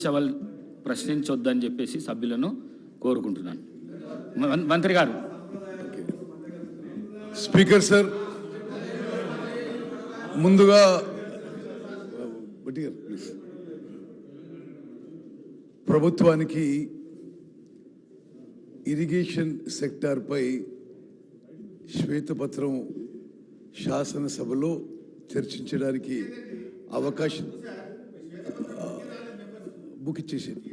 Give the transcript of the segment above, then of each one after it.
చవల్ ప్రశ్నించొద్దని చెప్పేసి సభ్యులను కోరుకుంటున్నాను. మంత్రి గారు. స్పీకర్ సార్, ముందుగా ప్రభుత్వానికి ఇరిగేషన్ సెక్టార్పై శ్వేతపత్రం శాసనసభలో చర్చించడానికి అవకాశం బుక్ ఇచ్చేసింది.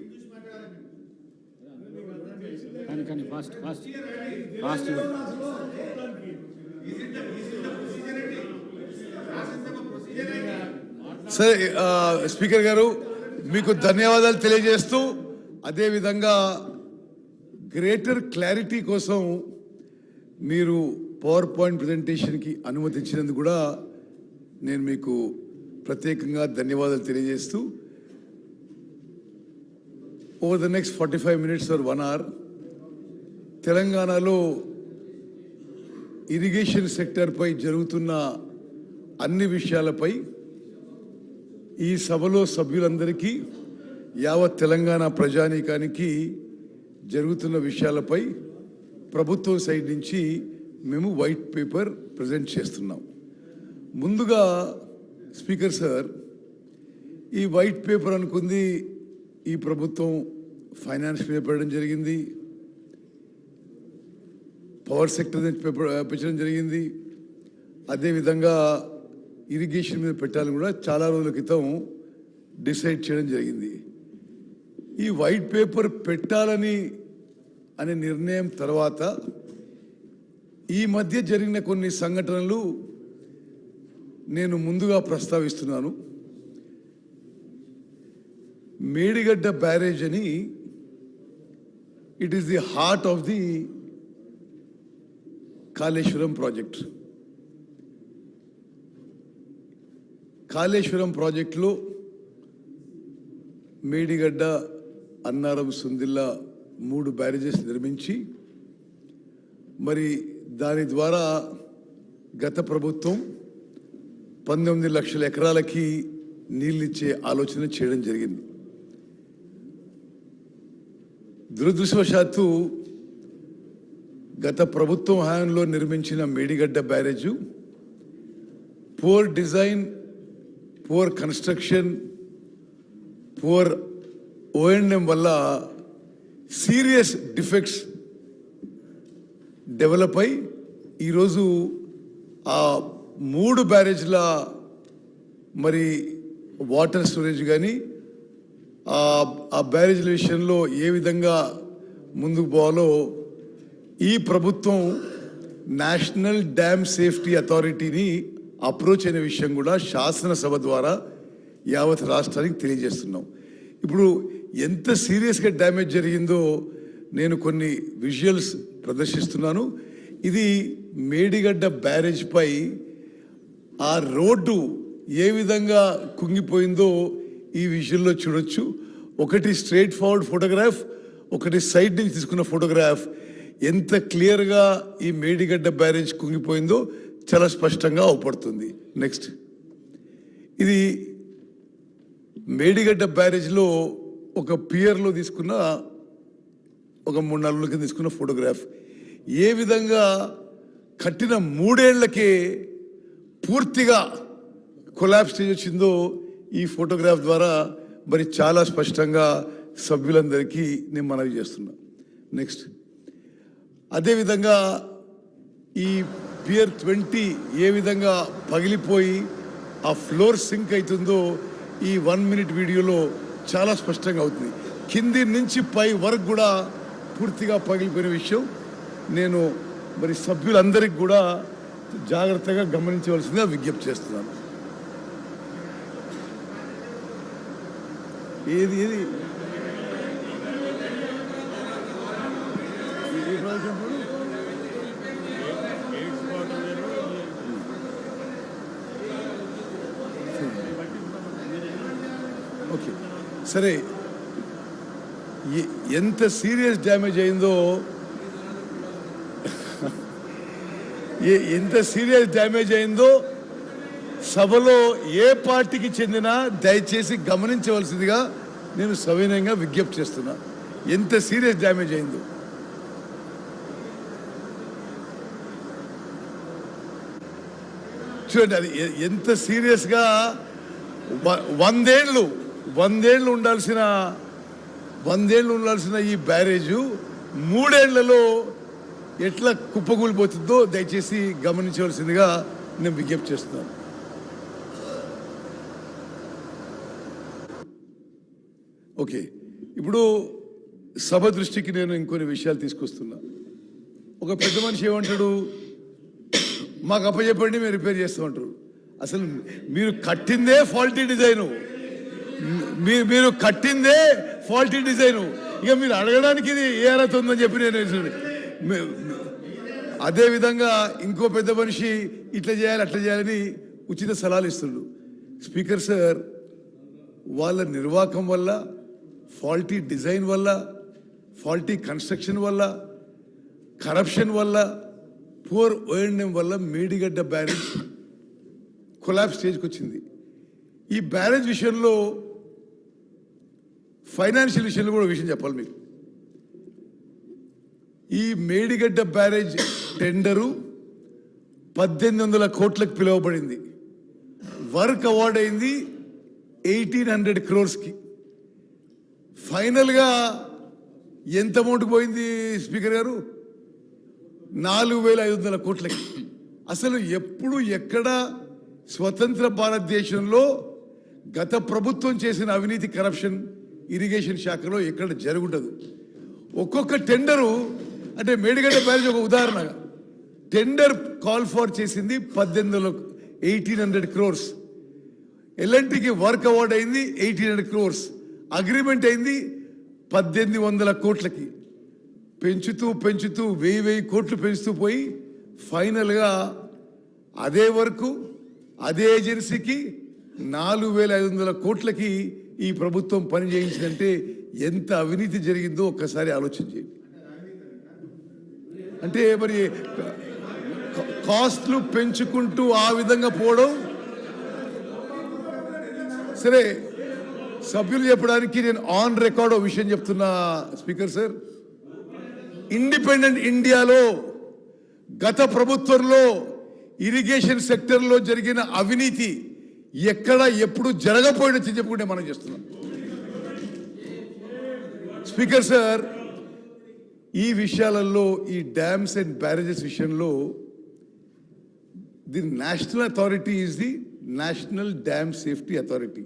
సరే స్పీకర్ గారు, మీకు ధన్యవాదాలు తెలియజేస్తూ, అదేవిధంగా గ్రేటర్ క్లారిటీ కోసం మీరు పవర్ పాయింట్ ప్రజెంటేషన్కి అనుమతి ఇచ్చినందుకు కూడా నేను మీకు ప్రత్యేకంగా ధన్యవాదాలు తెలియజేస్తూ, over the next 45 minutes or 1 hour తెలంగాణలో ఇరిగేషన్ సెక్టర్పై జరుగుతున్న అన్ని విషయాలపై ఈ సభలో సభ్యులందరికీ, యావత్ తెలంగాణ ప్రజానీకానికి జరుగుతున్న విషయాలపై ప్రభుత్వం సైడ్ నుంచి మేము వైట్ పేపర్ ప్రజెంట్ చేస్తున్నాం. ముందుగా స్పీకర్ సార్, ఈ వైట్ పేపర్ అనుకుంది ఈ ప్రభుత్వం ఫైనాన్స్ మీద పెట్టడం జరిగింది, పవర్ సెక్టర్ పెట్టడం జరిగింది, అదేవిధంగా ఇరిగేషన్ మీద పెట్టాలని కూడా చాలా రోజుల క్రితం డిసైడ్ చేయడం జరిగింది. ఈ వైట్ పేపర్ పెట్టాలని అనే నిర్ణయం తర్వాత ఈ మధ్య జరిగిన కొన్ని సంఘటనలు నేను ముందుగా ప్రస్తావిస్తున్నాను. మేడిగడ్డ బ్యారేజ్ అని, it is the heart of the Kaleshwaram project. Kaleshwaram ప్రాజెక్టులో మేడిగడ్డ, అన్నారం, సుందిల్ల 3 బ్యారేజెస్ నిర్మించి, మరి దాని ద్వారా గత ప్రభుత్వం 19 లక్షల ఎకరాలకి నీళ్ళిచ్చే ఆలోచన చేయడం జరిగింది. దురదృష్టవశాత్తు గత ప్రభుత్వం హయాంలో నిర్మించిన Medigadda barrage poor design, poor construction, poor O&M వల్ల సీరియస్ డిఫెక్ట్స్ డెవలప్ అయి ఈరోజు ఆ 3 బ్యారేజ్ల మరి వాటర్ స్టోరేజ్ కానీ ఆ బ్యారేజ్ల విషయంలో ఏ విధంగా ముందుకు పోవాలో ఈ ప్రభుత్వం నేషనల్ డ్యామ్ సేఫ్టీ అథారిటీని అప్రోచ్ అయిన విషయం కూడా శాసనసభ ద్వారా యావత్ రాష్ట్రానికి తెలియజేస్తున్నాం. ఇప్పుడు ఎంత సీరియస్గా డ్యామేజ్ జరిగిందో నేను కొన్ని విజువల్స్ ప్రదర్శిస్తున్నాను. ఇది మేడిగడ్డ బ్యారేజ్ పై ఆ రోడ్డు ఏ విధంగా కుంగిపోయిందో ఈ విజువల్లో చూడొచ్చు. ఒకటి స్ట్రైట్ ఫార్వర్డ్ ఫోటోగ్రాఫ్, ఒకటి సైడ్ నుంచి తీసుకున్న ఫోటోగ్రాఫ్. ఎంత క్లియర్గా ఈ మేడిగడ్డ బ్యారేజ్ కుంగిపోయిందో చాలా స్పష్టంగా అవపడుతుంది. నెక్స్ట్, ఇది మేడిగడ్డ బ్యారేజ్లో ఒక పియర్లో తీసుకున్న, ఒక 3-4 రోజుల కింద తీసుకున్న ఫోటోగ్రాఫ్. ఏ విధంగా కట్టిన 3 ఏళ్లకే పూర్తిగా కొలాప్స్ స్టేజ్ వచ్చిందో ఈ ఫోటోగ్రాఫ్ ద్వారా మరి చాలా స్పష్టంగా సభ్యులందరికీ నేను మనవి చేస్తున్నా. నెక్స్ట్, అదేవిధంగా ఈ పియర్ 20 ఏ విధంగా పగిలిపోయి ఆ ఫ్లోర్ సింక్ అవుతుందో ఈ 1 minute వీడియోలో చాలా స్పష్టంగా అవుతుంది. కింది నుంచి పై వరకు కూడా పూర్తిగా పగిలిపోయిన విషయం నేను మరి సభ్యులందరికీ కూడా జాగ్రత్తగా గమనించవలసిందిగా విజ్ఞప్తి చేస్తున్నాను. ఏది ఏది ఓకే, సరే. ఎంత సీరియస్ డ్యామేజ్ అయిందో, ఎంత సీరియస్ డ్యామేజ్ అయిందో సభలో ఏ పార్టీకి చెందినా దయచేసి గమనించవలసిందిగా నేను సవినయంగా విజ్ఞప్తి చేస్తున్నా. ఎంత సీరియస్ డ్యామేజ్ అయిందో. చూడండి, అది ఎంత సీరియస్గా 100 ఏళ్ళు ఉండాల్సిన ఈ బ్యారేజు 3 ఏళ్లలో ఎట్లా కుప్పకూలిపోతుందో దయచేసి గమనించవలసిందిగా నేను విజ్ఞప్తి చేస్తున్నాను. ఓకే, ఇప్పుడు సభ దృష్టికి నేను ఇంకొన్ని విషయాలు తీసుకొస్తున్నా. ఒక పెద్ద మనిషి ఏమంటాడు, మాకు అప్పచెప్పండి మేము రిపేర్ చేస్తామంటారు. అసలు మీరు కట్టిందే ఫాల్టీ డిజైను, మీరు కట్టిందే ఫాల్టీ డిజైను, ఇక మీరు అడగడానికి ఇది ఏ అర్హత ఉందని చెప్పి నేను. అదేవిధంగా ఇంకో పెద్ద మనిషి ఇట్లా చేయాలి అట్లా చేయాలని ఉచిత సలహాలు ఇస్తుండు. స్పీకర్ సార్, వాళ్ళ నిర్వాహకం వల్ల, ఫాల్టీ డిజైన్ వల్ల, ఫాల్టీ కన్స్ట్రక్షన్ వల్ల, కరప్షన్ వల్ల, పూర్ ఓఎండ్ఎం వల్ల మేడిగడ్డ బ్యారేజ్ కొలాబ్ స్టేజ్కి వచ్చింది. ఈ బ్యారేజ్ విషయంలో ఫైనాన్షియల్ విషయంలో కూడా విషయం చెప్పాలి మీకు. ఈ మేడిగడ్డ బ్యారేజ్ టెండరు 1800 కోట్లకు పిలువబడింది. వర్క్ అవార్డ్ అయింది 1800 crores. ఫైనల్గా ఎంత అమౌంట్ పోయింది స్పీకర్ గారు? 4500 కోట్లకి. అసలు ఎప్పుడు ఎక్కడ స్వతంత్ర భారతదేశంలో గత ప్రభుత్వం చేసిన అవినీతి, కరప్షన్ ఇరిగేషన్ శాఖలో ఎక్కడ జరుగుండదు. ఒక్కొక్క టెండరు, అంటే మేడిగడ్డ బ్యారేజ్ ఒక ఉదాహరణగా టెండర్ కాల్ ఫార్ చేసింది 1800 crores. ఎల్ఎన్టీకి వర్క్ అవార్డ్ అయింది 1800 crores. అగ్రిమెంట్ అయింది 1800 కోట్లకి. పెంచుతూ 1000 కోట్లు పెంచుతూ పోయి ఫైనల్గా అదే వరకు అదే ఏజెన్సీకి 4500 కోట్లకి ఈ ప్రభుత్వం పని చేయించిందంటే ఎంత అవినీతి జరిగిందో ఒక్కసారి ఆలోచన చేయండి. అంటే మరి కాస్ట్లు పెంచుకుంటూ ఆ విధంగా పోవడం సరే. సభ్యులు చెప్పడానికి నేను ఆన్ రికార్డ్ ఒక విషయం చెప్తున్నా స్పీకర్ సార్. ఇండిపెండెంట్ ఇండియాలో గత ప్రభుత్వంలో ఇరిగేషన్ సెక్టర్లో జరిగిన అవినీతి ఎక్కడ ఎప్పుడు జరగపోయినని చెప్పుకుంటే మనం చేస్తున్నాం. స్పీకర్ సార్, ఈ విషయాలలో, ఈ డ్యామ్స్ అండ్ బ్యారేజెస్ విషయంలో the national authority is the national dam safety authority.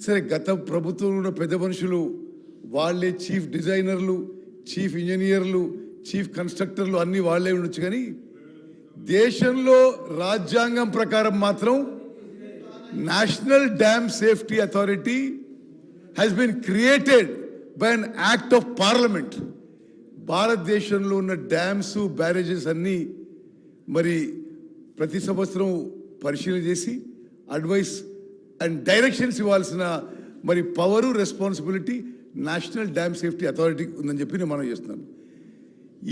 సరే, గత ప్రభుత్వంలో ఉన్న పెద్ద మనుషులు వాళ్ళే చీఫ్ డిజైనర్లు, చీఫ్ ఇంజనీర్లు, చీఫ్ కన్స్ట్రక్టర్లు అన్నీ వాళ్ళే ఉండొచ్చు. కానీ దేశంలో రాజ్యాంగం ప్రకారం మాత్రం national dam safety authority has been created by an act of parliament. భారతదేశంలో ఉన్న డ్యామ్స్, బ్యారేజెస్ అన్నీ మరి ప్రతి సంవత్సరం పరిశీలన చేసి అడ్వైస్ అండ్ డైరెక్షన్స్ ఇవ్వాల్సిన మరి power, responsibility national dam safety authority ఉందని చెప్పి నేను మనం చేస్తున్నాను.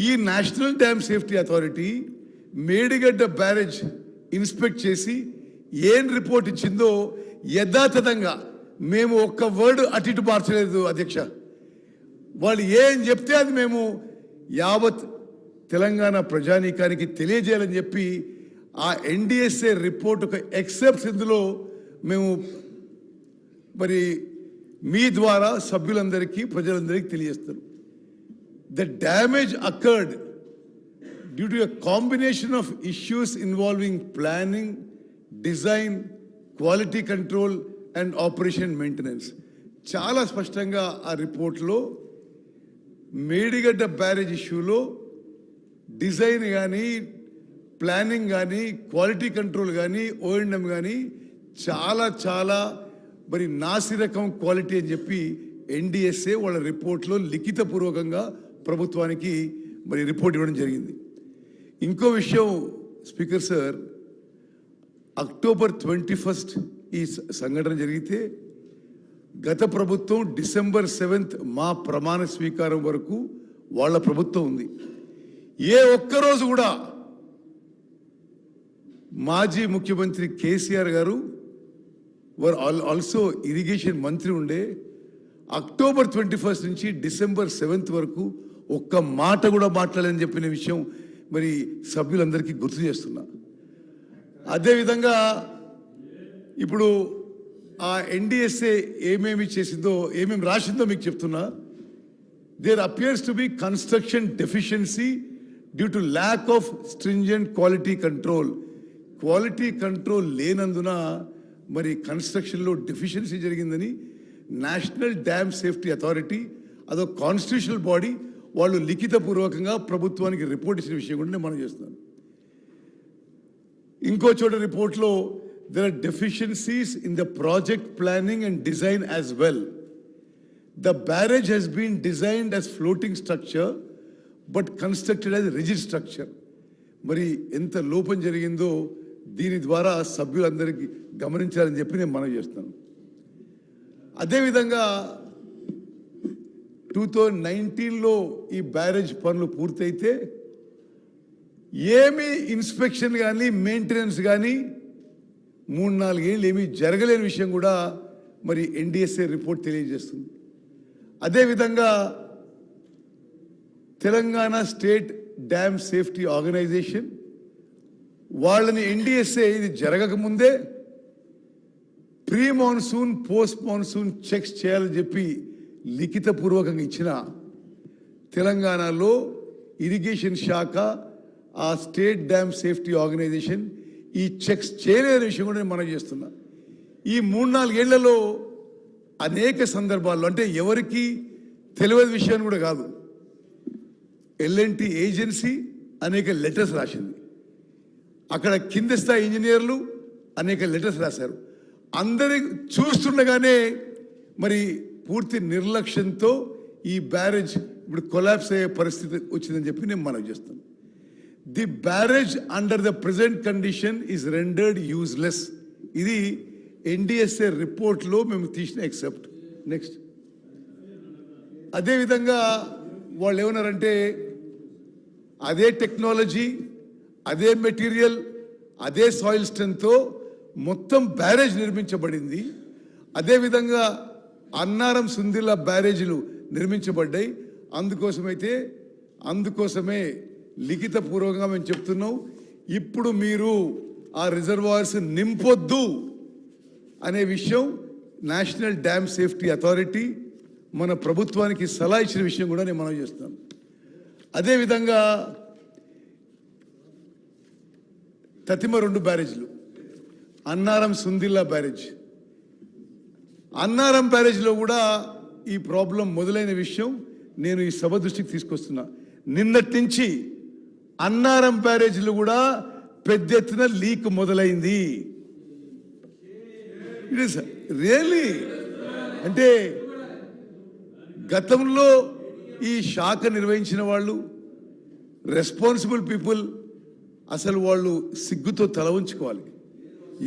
ఈ national dam safety authority Medigadda barrage inspect చేసి ఏం రిపోర్ట్ ఇచ్చిందో యథాతథంగా, మేము ఒక్క వర్డ్ అటు ఇటు మార్చలేదు అధ్యక్ష. వాళ్ళు ఏం చెప్తే అది మేము యావత్ తెలంగాణ ప్రజానీకానికి తెలియజేయాలని చెప్పి ఆ ఎన్డిఎస్ఏ రిపోర్ట్ ఒక ఎక్సెప్ట్స్ ఇందులో మేము మరి మీ ద్వారా సభ్యులందరికీ, ప్రజలందరికీ తెలియజేస్తాం. The damage occurred due to a combination of issues involving planning, design, quality control and operation maintenance. చాలా స్పష్టంగా ఆ రిపోర్ట్లో మేడిగడ్డ బ్యారేజ్ ఇష్యూలో డిజైన్ కానీ, ప్లానింగ్ కానీ, క్వాలిటీ కంట్రోల్ కానీ, ఓఎండ్ఎం కానీ చాలా మరి నాసిరకం క్వాలిటీ అని చెప్పి ఎన్డిఎస్ఏ వాళ్ళ రిపోర్ట్లో లిఖితపూర్వకంగా ప్రభుత్వానికి మరి రిపోర్ట్ ఇవ్వడం జరిగింది. ఇంకో విషయం స్పీకర్ సార్, October 21 ఈ సంఘటన జరిగితే గత ప్రభుత్వం December 7 మా ప్రమాణ స్వీకారం వరకు వాళ్ళ ప్రభుత్వం ఉంది. ఏ ఒక్కరోజు కూడా మాజీ ముఖ్యమంత్రి కేసీఆర్ గారు ఆల్సో ఇరిగేషన్ మంత్రి ఉండే, అక్టోబర్ 21 నుంచి డిసెంబర్ 7 వరకు ఒక్క మాట కూడా మాట్లాడని చెప్పిన విషయం మరి సభ్యులందరికీ గుర్తు చేస్తున్నా. అదేవిధంగా ఇప్పుడు ఆ ఎన్డిఎస్ఏ ఏమేమి చేసిందో ఏమేమి రాసిందో మీకు చెప్తున్నా. There appears to be construction deficiency due to lack of stringent quality control. Quality control లేనందున మరి కన్స్ట్రక్షన్లో డెఫిషియన్సీ జరిగిందని నేషనల్ డ్యామ్ సేఫ్టీ అథారిటీ, అదో కాన్స్టిట్యూషనల్ బాడీ, వాళ్ళు లిఖితపూర్వకంగా ప్రభుత్వానికి రిపోర్ట్ ఇచ్చిన విషయం కూడా నేను మనం చేస్తున్నాను. ఇంకో చోట రిపోర్ట్లో there are deficiencies in the project planning and design as well. The barrage has been designed as floating structure but constructed as rigid structure. మరి ఎంత లోపం జరిగిందో దీని ద్వారా సభ్యులందరికీ గమనించాలని చెప్పి నేను మనవి చేస్తాను. అదేవిధంగా 2019లో ఈ బ్యారేజ్ పనులు పూర్తయితే ఏమీ ఇన్స్పెక్షన్ కానీ మెయింటెనెన్స్ కానీ 3-4 ఏళ్ళు ఏమీ జరగలేని విషయం కూడా మరి ఎన్డిఎస్ఏ రిపోర్ట్ తెలియజేస్తుంది. అదేవిధంగా Telangana state dam safety organisation వాళ్ళని ఎన్డిఎస్ఏ ఇది జరగకముందే pre monsoon post monsoon checks చేయాలని చెప్పి లిఖితపూర్వకంగా ఇచ్చిన తెలంగాణలో ఇరిగేషన్ శాఖ ఆ స్టేట్ డ్యామ్ సేఫ్టీ ఆర్గనైజేషన్ ఈ చెక్స్ చేయలేని విషయం కూడా నేను మనం చేస్తున్నా. ఈ 3-4 ఏళ్లలో అనేక సందర్భాల్లో, అంటే ఎవరికి తెలియని విషయాన్ని కూడా కాదు, ఎల్ఎన్టీ ఏజెన్సీ అనేక లెటర్స్ రాసింది. అక్కడ కింద స్థాయి ఇంజనీర్లు అనేక లెటర్స్ రాశారు. అందరి చూస్తుండగానే మరి పూర్తి నిర్లక్ష్యంతో ఈ బ్యారేజ్ ఇప్పుడు కొలాప్స్ అయ్యే పరిస్థితి వచ్చిందని చెప్పి నేను మనవి చేస్తాను. The barrage under the present condition is rendered useless. ఇది ఎన్డిఎస్ఏ రిపోర్ట్లో మేము తీసిన ఎక్సెప్ట్. నెక్స్ట్, అదేవిధంగా వాళ్ళు ఏమన్నారంటే అదే టెక్నాలజీ, అదే మెటీరియల్, అదే సాయిల్ స్ట్రెంగ్త్తో మొత్తం బ్యారేజ్ నిర్మించబడింది. అదేవిధంగా అన్నారం సుందిల్లా బ్యారేజీలు నిర్మించబడ్డాయి. అందుకోసమే లిఖితపూర్వకంగా మేము చెప్తున్నాం, ఇప్పుడు మీరు ఆ రిజర్వాయర్స్ నింపొద్దు అనే విషయం నేషనల్ డ్యామ్ సేఫ్టీ అథారిటీ మన ప్రభుత్వానికి సలహా ఇచ్చిన విషయం కూడా నేను మనం చేస్తున్నాను. అదేవిధంగా తతిమ 2 బ్యారేజ్లు, అన్నారం సుందిల్లా బ్యారేజ్, అన్నారం బ్యారేజ్లో కూడా ఈ ప్రాబ్లం మొదలైన విషయం నేను ఈ సభ దృష్టికి తీసుకొస్తున్నా. నిన్నటి నుంచి అన్నారం బ్యారేజ్లో కూడా పెద్ద ఎత్తున లీక్ మొదలైంది. ఇట్ ఇస్ రియల్లీ, అంటే గతంలో ఈ శాఖ నిర్వహించిన వాళ్ళు, రెస్పాన్సిబుల్ పీపుల్, అసలు వాళ్ళు సిగ్గుతో తల ఉంచుకోవాలి.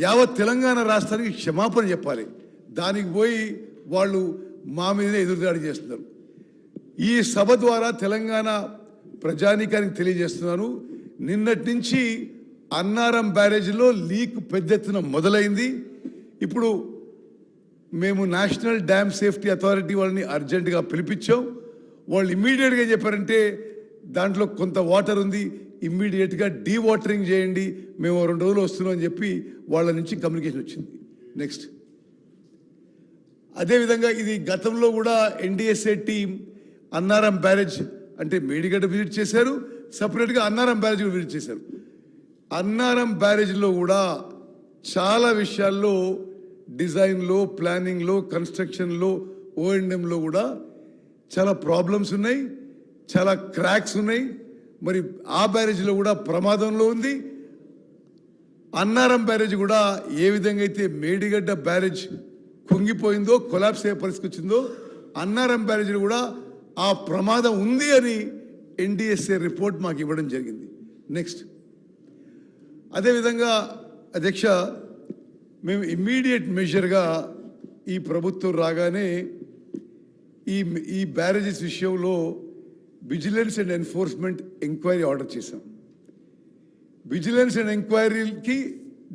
యావత్ తెలంగాణ రాష్ట్రానికి క్షమాపణ చెప్పాలి. దానికి పోయి వాళ్ళు మా మీదనే ఎదురుదాడి చేస్తున్నారు. ఈ సభ ద్వారా తెలంగాణ ప్రజానీకానికి తెలియజేస్తున్నాను, నిన్నటి నుంచి అన్నారం బ్యారేజ్లో లీక్ పెద్ద ఎత్తున మొదలైంది. ఇప్పుడు మేము నేషనల్ డ్యామ్ సేఫ్టీ అథారిటీ వాళ్ళని అర్జెంటుగా పిలిపించాం. వాళ్ళు ఇమ్మీడియట్గా చెప్పారంటే దాంట్లో కొంత వాటర్ ఉంది, ఇమ్మీడియట్గా డీవాటరింగ్ చేయండి, మేము 2 రోజులు వస్తున్నాం అని చెప్పి వాళ్ళ నుంచి కమ్యూనికేషన్ వచ్చింది. నెక్స్ట్, అదేవిధంగా ఇది గతంలో కూడా ఎన్డిఎస్ఏ టీం అన్నారం బ్యారేజ్ అంటే మేడిగడ్డ విజిట్ చేశారు, సపరేట్గా అన్నారం బ్యారేజ్ కూడా విజిట్ చేశారు. అన్నారం బ్యారేజ్లో కూడా చాలా విషయాల్లో డిజైన్లో, ప్లానింగ్లో, కన్స్ట్రక్షన్లో, ఓఎండ్ఎంలో కూడా చాలా ప్రాబ్లమ్స్ ఉన్నాయి, చాలా క్రాక్స్ ఉన్నాయి. మరి ఆ బ్యారేజ్లో కూడా ప్రమాదంలో ఉంది. అన్నారం బ్యారేజ్ కూడా ఏ విధంగా అయితే మేడిగడ్డ బ్యారేజ్ కుంగిపోయిందో, కొలాప్స్ అయ్యే పరిస్థితి వచ్చిందో, అన్నారం బ్యారేజ్లో కూడా ఆ ప్రమాదం ఉంది అని ఎన్డిఎస్ఏ రిపోర్ట్ మాకు ఇవ్వడం జరిగింది. నెక్స్ట్, అదేవిధంగా అధ్యక్ష, మేము ఇమ్మీడియట్ మెజర్గా ఈ ప్రభుత్వం రాగానే ఈ బ్యారేజెస్ విషయంలో vigilance and enforcement enquiry order చేశాం. విజిలెన్స్ అండ్ ఎంక్వైరీకి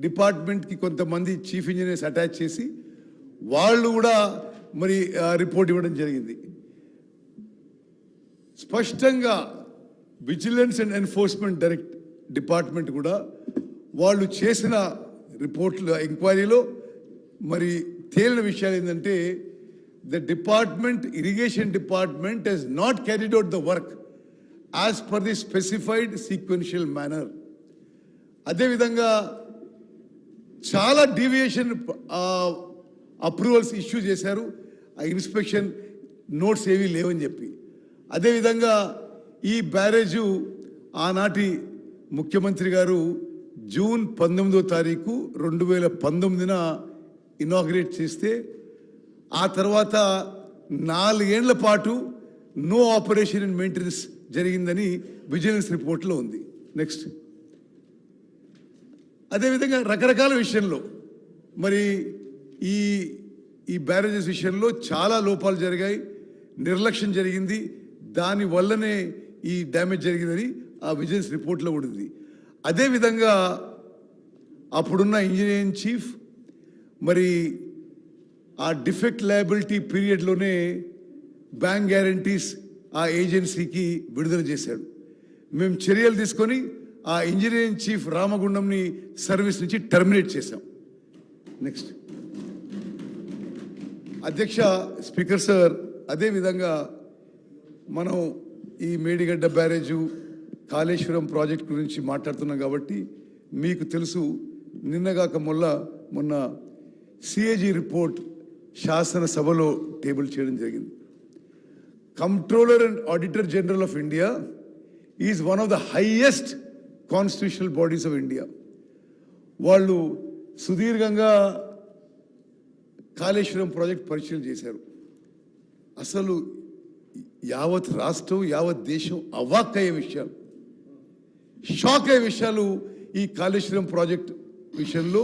డిపార్ట్మెంట్కి కొంతమంది చీఫ్ ఇంజనీర్స్ అటాచ్ చేసి వాళ్ళు కూడా మరి రిపోర్ట్ ఇవ్వడం జరిగింది. స్పష్టంగా విజిలెన్స్ అండ్ ఎన్ఫోర్స్మెంట్ డిపార్ట్మెంట్ కూడా వాళ్ళు చేసిన రిపోర్ట్లు ఎంక్వైరీలో మరి తేలిన విషయాలు ఏంటంటే the department irrigation department has not carried out the work as per the specified sequential manner. అదేవిధంగా చాలా డీవియేషన్ అప్రూవల్స్ ఇష్యూ చేశారు, ఆ ఇన్స్పెక్షన్ నోట్స్ ఏవీ లేవని చెప్పి. అదేవిధంగా ఈ బ్యారేజు ఆనాటి ముఖ్యమంత్రి గారు జూన్ 19వ తారీఖు 2019న ఇనాగ్రేట్ చేస్తే ఆ తర్వాత 4 ఏళ్ల పాటు నో ఆపరేషన్ అండ్ మెయింటెనెన్స్ జరిగిందని విజిలెన్స్ రిపోర్ట్లో ఉంది. నెక్స్ట్, అదేవిధంగా రకరకాల విషయంలో మరి ఈ బ్యారేజెస్ విషయంలో చాలా లోపాలు జరిగాయి, నిర్లక్ష్యం జరిగింది, దాని వల్లనే ఈ డ్యామేజ్ జరిగిందని ఆ విజిలెన్స్ రిపోర్ట్లో కూడా ఉంది. అదేవిధంగా అప్పుడున్న ఇంజనీరింగ్ చీఫ్ మరి ఆ డిఫెక్ట్ లయబిలిటీ పీరియడ్లోనే బ్యాంక్ గ్యారంటీస్ ఆ ఏజెన్సీకి విడుదల చేశాడు. మేము చర్యలు తీసుకొని ఆ ఇంజనీరింగ్ చీఫ్ రామగుండంని సర్వీస్ నుంచి టర్మినేట్ చేశాం. నెక్స్ట్, అధ్యక్ష, స్పీకర్ సార్, అదేవిధంగా మనం ఈ మేడిగడ్డ బ్యారేజు కాళేశ్వరం ప్రాజెక్ట్ గురించి మాట్లాడుతున్నాం కాబట్టి మీకు తెలుసు, నిన్నగాక మొన్న సిఏజీ రిపోర్ట్ శాసనసభలో టేబుల్ చేయడం జరిగింది. Controller and auditor general of India is one of the highest constitutional bodies of India. వాళ్ళు సుదీర్ఘంగా కాళేశ్వరం ప్రాజెక్ట్ పరిశీలన చేశారు. అసలు యావత్ రాష్ట్రం, యావత్ దేశం అవాక్కయ్యే విషయాలు, షాక్ అయ్యే విషయాలు ఈ కాళేశ్వరం ప్రాజెక్ట్ విషయంలో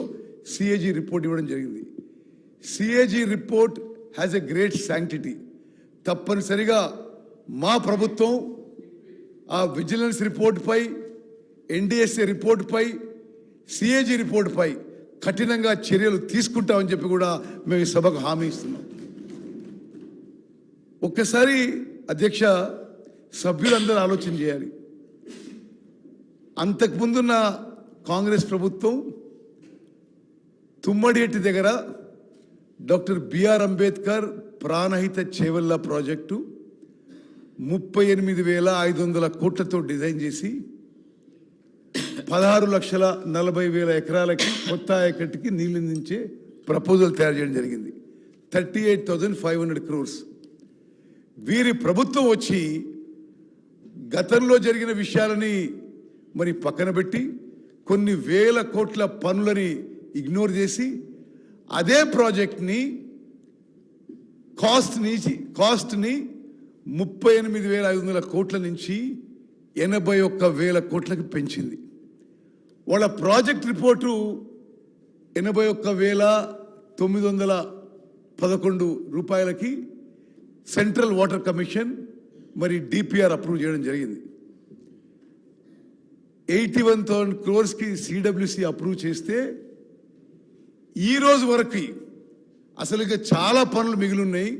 సిఏజీ రిపోర్ట్ ఇవ్వడం జరిగింది. CAG report has a great sanctity. తప్పనిసరిగా మా ప్రభుత్వం ఆ విజిలెన్స్ రిపోర్ట్పై, ఎన్డిఎస్ఏ రిపోర్ట్పై, సిఏజీ రిపోర్ట్పై కఠినంగా చర్యలు తీసుకుంటామని చెప్పి కూడా మేము ఈ సభకు హామీ ఇస్తున్నాం. ఒక్కసారి అధ్యక్ష, సభ్యులందరూ ఆలోచన చేయాలి. అంతకుముందున్న కాంగ్రెస్ ప్రభుత్వం తుమ్మడిఎట్టి దగ్గర doctor BR Ambedkar Pranahita Chevella project 38,500 కోట్లతో డిజైన్ చేసి 16,40,000 ఎకరాలకి కొత్త ఆయకట్టుకి నీళ్ళు అందించే ప్రపోజల్ తయారు చేయడం జరిగింది. 38,500 crores. వీరి ప్రభుత్వం వచ్చి గతంలో జరిగిన విషయాలని మరి పక్కన పెట్టి కొన్ని వేల కోట్ల పనులని ఇగ్నోర్ చేసి అదే ప్రాజెక్ట్ని కాస్ట్ని 38,500 కోట్ల నుంచి 81,000 కోట్లకి పెంచింది. వాళ్ళ ప్రాజెక్ట్ రిపోర్టు 81,911 రూపాయలకి సెంట్రల్ వాటర్ కమిషన్ మరి డిపిఆర్ అప్రూవ్ చేయడం జరిగింది. 81,000 crores సిడబ్ల్యూసి అప్రూవ్ చేస్తే ఈ రోజు వరకు అసలు ఇంకా చాలా పనులు మిగిలిన్నాయి.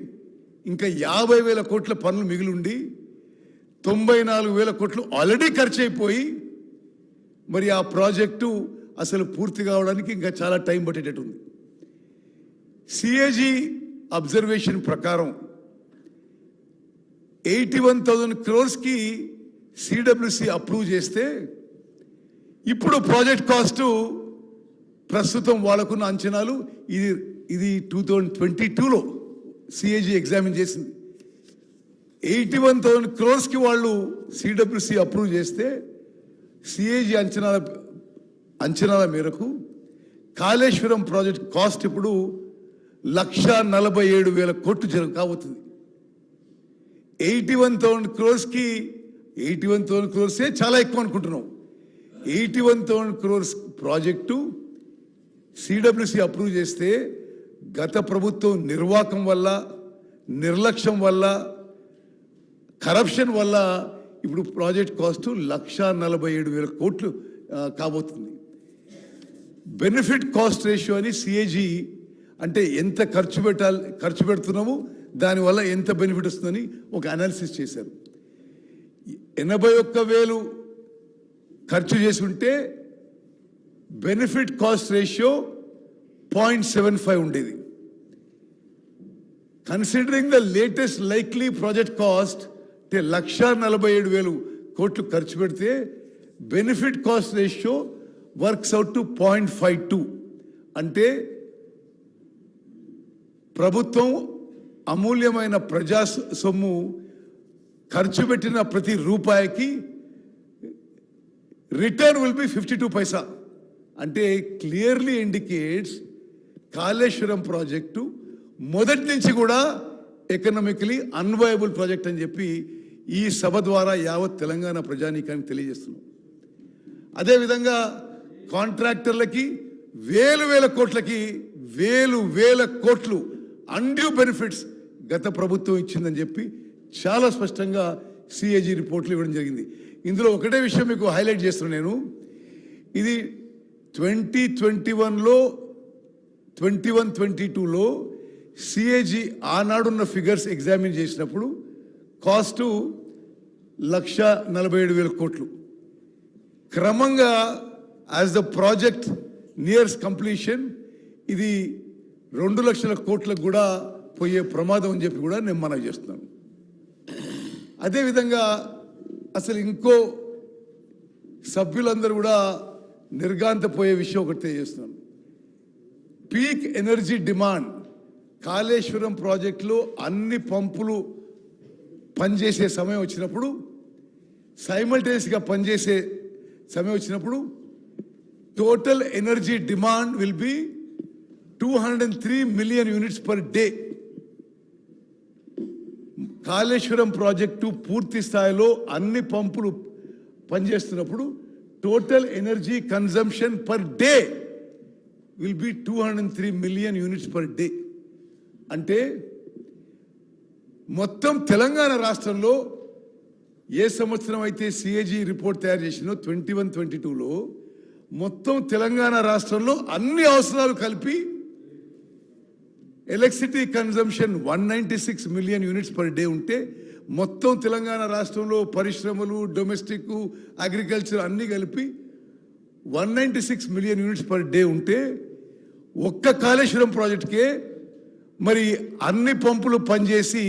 ఇంకా 50,000 కోట్ల పనులు మిగిలిండి 94,000 కోట్లు ఆల్రెడీ ఖర్చు అయిపోయి మరి ఆ ప్రాజెక్టు అసలు పూర్తి కావడానికి ఇంకా చాలా టైం పట్టేటట్టుంది. సిఏజీ అబ్జర్వేషన్ ప్రకారం 81,000 crores సిడబ్ల్యూసి అప్రూవ్ చేస్తే ఇప్పుడు ప్రాజెక్ట్ కాస్టు ప్రస్తుతం వాళ్ళకున్న అంచనాలు ఇది 2022లో సిఏజీ ఎగ్జామిన్ చేసింది. 81,000 crores వాళ్ళు సిడబ్ల్యూసి అప్రూవ్ చేస్తే సిఏజీ అంచనాల మేరకు కాళేశ్వరం ప్రాజెక్ట్ కాస్ట్ ఇప్పుడు 1,47,000 కోట్లు కాబోతుంది. 81,000 crores 81,000 crores చాలా ఎక్కువ అనుకుంటున్నాం. 81,000 crores ప్రాజెక్టు సిడబ్ల్యూసి అప్రూవ్ చేస్తే గత ప్రభుత్వం నిర్వాకం వల్ల, నిర్లక్ష్యం వల్ల, కరప్షన్ వల్ల ఇప్పుడు ప్రాజెక్ట్ కాస్ట్ 1,47,000 కోట్లు కాబోతుంది. బెనిఫిట్ కాస్ట్ రేషియో అని సిఏజీ అంటే ఎంత ఖర్చు పెడుతున్నాము, దానివల్ల ఎంత బెనిఫిట్ వస్తుందని ఒక అనాలిసిస్ చేశారు. 81,000 ఖర్చు చేసి ఉంటే బెనిఫిట్ కాస్ట్ రేషియో 0.75 ఉండేది. Considering the latest likely project cost అంటే 1,47,000 కోట్లు ఖర్చు పెడితే benefit cost ratio works out to 0.52. అంటే ప్రభుత్వం అమూల్యమైన ప్రజా సొమ్ము ఖర్చు పెట్టిన ప్రతి రూపాయికి రిటర్న్ విల్ బి 52 పైసా. అంటే క్లియర్లీ ఇండికేట్స్ కాళేశ్వరం ప్రాజెక్టు మొదటి నుంచి కూడా ఎకనామికలీ అన్వయబుల్ ప్రాజెక్ట్ అని చెప్పి ఈ సభ ద్వారా యావత్ తెలంగాణ ప్రజానీకానికి తెలియజేస్తున్నాం. అదేవిధంగా కాంట్రాక్టర్లకి వేల కోట్లకి వేల కోట్లు అన్డ్యూ బెనిఫిట్స్ గత ప్రభుత్వం ఇచ్చిందని చెప్పి చాలా స్పష్టంగా సిఏజీ రిపోర్ట్లు ఇవ్వడం జరిగింది. ఇందులో ఒకటే విషయం మీకు హైలైట్ చేస్తున్నాను నేను. ఇది 2021లో 21-22లో సిఏజీ ఆనాడున్న ఫిగర్స్ ఎగ్జామిన్ చేసినప్పుడు కాస్టు 1,47,000 కోట్లు. క్రమంగా as the project nears completion ఇది 2 లక్షల కోట్లకు కూడా పోయే ప్రమాదం అని చెప్పి కూడా నేను మనవి చేస్తున్నాను. అదేవిధంగా అసలు ఇంకో సభ్యులందరూ కూడా నిర్గాంతపోయే విషయం ఒకటి తెలియజేస్తున్నాను. పీక్ ఎనర్జీ డిమాండ్ కాళేశ్వరం ప్రాజెక్టులో అన్ని పంపులు పనిచేసే సమయం వచ్చినప్పుడు, సైమల్టేనియస్గా పనిచేసే సమయం వచ్చినప్పుడు total energy demand will be 203 million units per day. Kaleshwaram project పూర్తి స్థాయిలో అన్ని పంపులు పనిచేస్తున్నప్పుడు total energy consumption per day will be 203 million units per day. అంటే మొత్తం తెలంగాణ రాష్ట్రంలో ఏ సంవత్సరం అయితే సిఏజీ రిపోర్ట్ తయారు చేసిందో 21-22లో మొత్తం తెలంగాణ రాష్ట్రంలో అన్ని అవసరాలు కలిపి electricity consumption 196 million units per day ఉంటే, మొత్తం తెలంగాణ రాష్ట్రంలో పరిశ్రమలు, డొమెస్టిక్, అగ్రికల్చర్ అన్నీ కలిపి 196 మిలియన్ యూనిట్స్ పర్ డే ఉంటే, ఒక్క కాళేశ్వరం ప్రాజెక్టుకే మరి అన్ని పంపులు పనిచేసి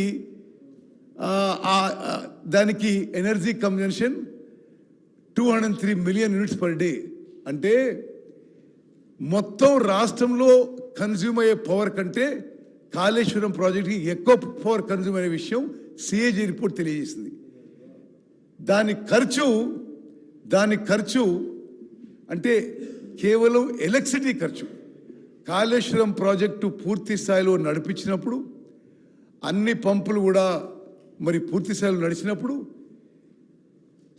దానికి energy consumption 203 million units per day. అంటే మొత్తం రాష్ట్రంలో కన్జ్యూమ్ అయ్యే పవర్ కంటే కాళేశ్వరం ప్రాజెక్ట్కి ఎక్కువ పవర్ కన్జ్యూమ్ అయ్యే విషయం సిఏజీ రిపోర్ట్ తెలియజేసింది. దాని ఖర్చు అంటే కేవలం ఎలక్ట్రిసిటీ ఖర్చు. కాళేశ్వరం ప్రాజెక్టు పూర్తి స్థాయిలో నడిపించినప్పుడు, అన్ని పంపులు కూడా మరి పూర్తి స్థాయిలో నడిచినప్పుడు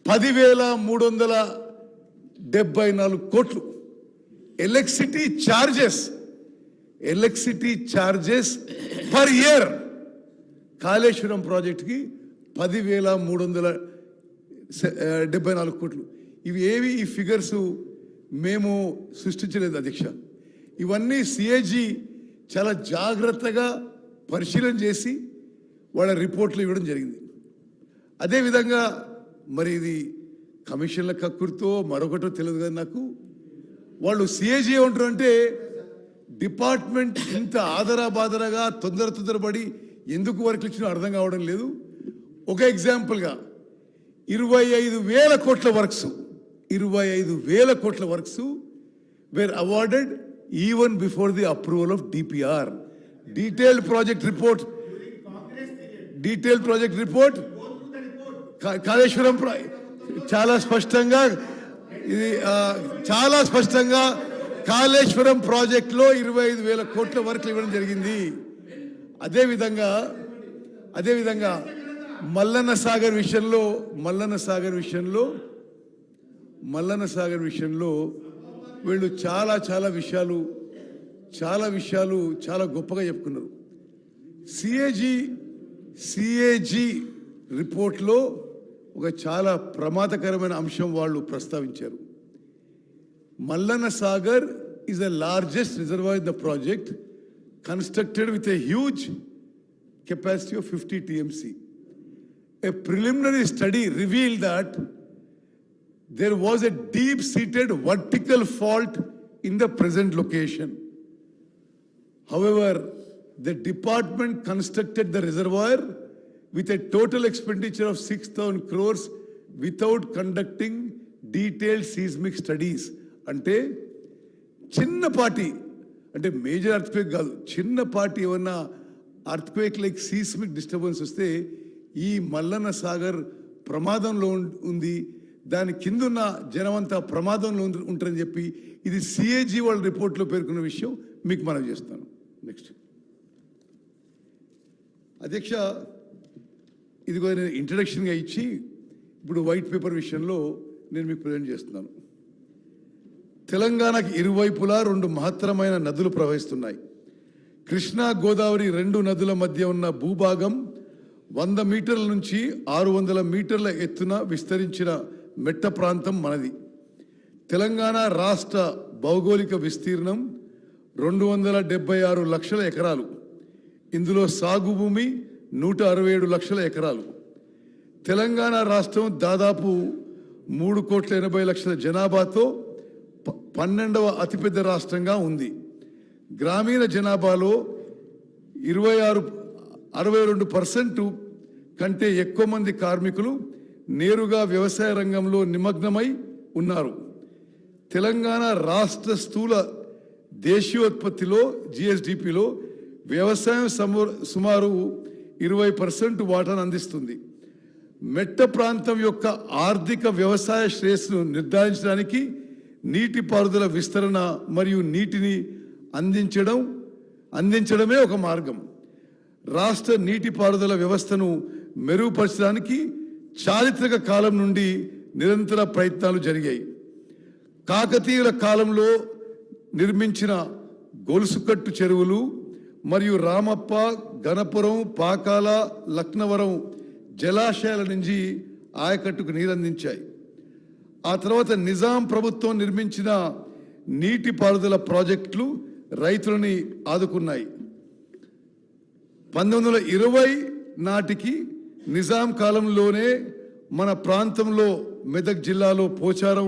10,374 కోట్లు electricity charges per year Kaleshwaram ప్రాజెక్టుకి 10,374 కోట్లు. ఇవి ఈ ఫిగర్స్ మేము సృష్టించలేదు అధ్యక్ష. ఇవన్నీ సిఏజీ చాలా జాగ్రత్తగా పరిశీలన చేసి వాళ్ళ రిపోర్ట్లు ఇవ్వడం జరిగింది. అదేవిధంగా మరి ఇది కమిషన్ల కక్కుర్తో మరొకటో తెలియదు కదా నాకు. వాళ్ళు సిఏజీ ఏమంటారు అంటే, డిపార్ట్మెంట్ ఇంత ఆదరాబాదరాగా తొందరపడి ఎందుకు వర్క్లు ఇచ్చినా అర్థం కావడం లేదు. ఒక ఎగ్జాంపుల్గా 25,000 కోట్ల works were awarded even before the approval of DPR. Detailed project report Kaleshwaram చాలా స్పష్టంగా కాళేశ్వరం ప్రాజెక్టులో 25,000 కోట్ల వర్క్లు ఇవ్వడం జరిగింది. అదేవిధంగా మల్లన్న సాగర్ విషయంలో వీళ్ళు చాలా విషయాలు చాలా గొప్పగా చెప్పుకున్నారు. సిఏజీ రిపోర్ట్లో ఒక చాలా ప్రమాదకరమైన అంశం వాళ్ళు ప్రస్తావించారు. Mallanna Sagar is the largest reservoir in the project. constructed with a huge capacity of 50 TMC. A preliminary study revealed that there was a deep-seated vertical fault in the present location. However, the department constructed the reservoir with a total expenditure of 6,000 crores without conducting detailed seismic studies. అంటే చిన్నపాటి అంటే major earthquake కాదు, చిన్నపాటి ఏమన్నా earthquake like seismic disturbance వస్తే ఈ మల్లన్న సాగర్ ప్రమాదంలో ఉంది, దాని కిందున్న జనమంతా ప్రమాదంలో ఉంటారని చెప్పి ఇది సిఏజీ వాళ్ళ రిపోర్ట్లో పేర్కొన్న విషయం మీకు మనవి చేస్తాను. నెక్స్ట్ అధ్యక్ష, ఇదిగో నేను ఇంట్రడక్షన్గా ఇచ్చి ఇప్పుడు వైట్ పేపర్ విషయంలో నేను మీకు ప్రజెంట్ చేస్తున్నాను. తెలంగాణకి ఇరువైపులా 2 మహత్తరమైన నదులు ప్రవహిస్తున్నాయి. కృష్ణా గోదావరి 2 నదుల మధ్య ఉన్న భూభాగం 100 మీటర్ల నుంచి 600 మీటర్ల ఎత్తున విస్తరించిన మెట్ట ప్రాంతం మనది. తెలంగాణ రాష్ట్ర భౌగోళిక విస్తీర్ణం 276 లక్షల ఎకరాలు. ఇందులో సాగు భూమి 167 లక్షల ఎకరాలు. తెలంగాణ రాష్ట్రం దాదాపు 3,80 లక్షల జనాభాతో 12వ అతిపెద్ద రాష్ట్రంగా ఉంది. గ్రామీణ జనాభాలో 62% కంటే ఎక్కువ మంది కార్మికులు నేరుగా వ్యవసాయ రంగంలో నిమగ్నమై ఉన్నారు. తెలంగాణ రాష్ట్ర స్థూల దేశీయోత్పత్తిలో జిఎస్డిపిలో వ్యవసాయం సుమారు 20% వాటాను అందిస్తుంది. మెట్ట ప్రాంతం యొక్క ఆర్థిక వ్యవసాయ శ్రేయస్సును నిర్ధారించడానికి నీటిపారుదల విస్తరణ మరియు నీటిని అందించడమే ఒక మార్గం. రాష్ట్ర నీటిపారుదల వ్యవస్థను మెరుగుపరచడానికి చారిత్రక కాలం నుండి నిరంతర ప్రయత్నాలు జరిగాయి. కాకతీయుల కాలంలో నిర్మించిన గొలుసుకట్టు చెరువులు మరియు రామప్ప, గణపురం, పాకాల, లక్నవరం జలాశయాల నుంచి ఆయకట్టుకు నీరందించాయి. ఆ తర్వాత నిజాం ప్రభుత్వం నిర్మించిన నీటిపారుదల ప్రాజెక్టులు రైతులని ఆదుకున్నాయి. 1920 నాటికి నిజాం కాలంలోనే మన ప్రాంతంలో మెదక్ జిల్లాలో పోచారం,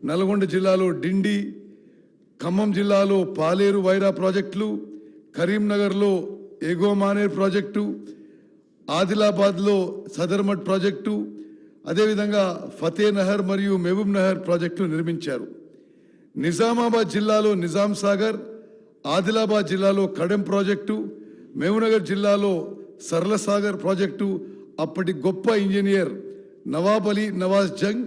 నల్గొండ జిల్లాలో డిండి, ఖమ్మం జిల్లాలో పాలేరు వైరా ప్రాజెక్టులు, కరీంనగర్లో ఎగోమానేర్ ప్రాజెక్టు, ఆదిలాబాద్లో సదర్మట్ ప్రాజెక్టు, అదేవిధంగా ఫతేనహర్ మరియు మహబూబ్ నహర్ ప్రాజెక్టులు నిర్మించారు. నిజామాబాద్ జిల్లాలో నిజాం సాగర్, ఆదిలాబాద్ జిల్లాలో కడెం ప్రాజెక్టు, మహబూబ్నగర్ జిల్లాలో సరళ సాగర్ ప్రాజెక్టు అప్పటి గొప్ప ఇంజనీర్ నవాబ్ అలీ నవాజ్ జంగ్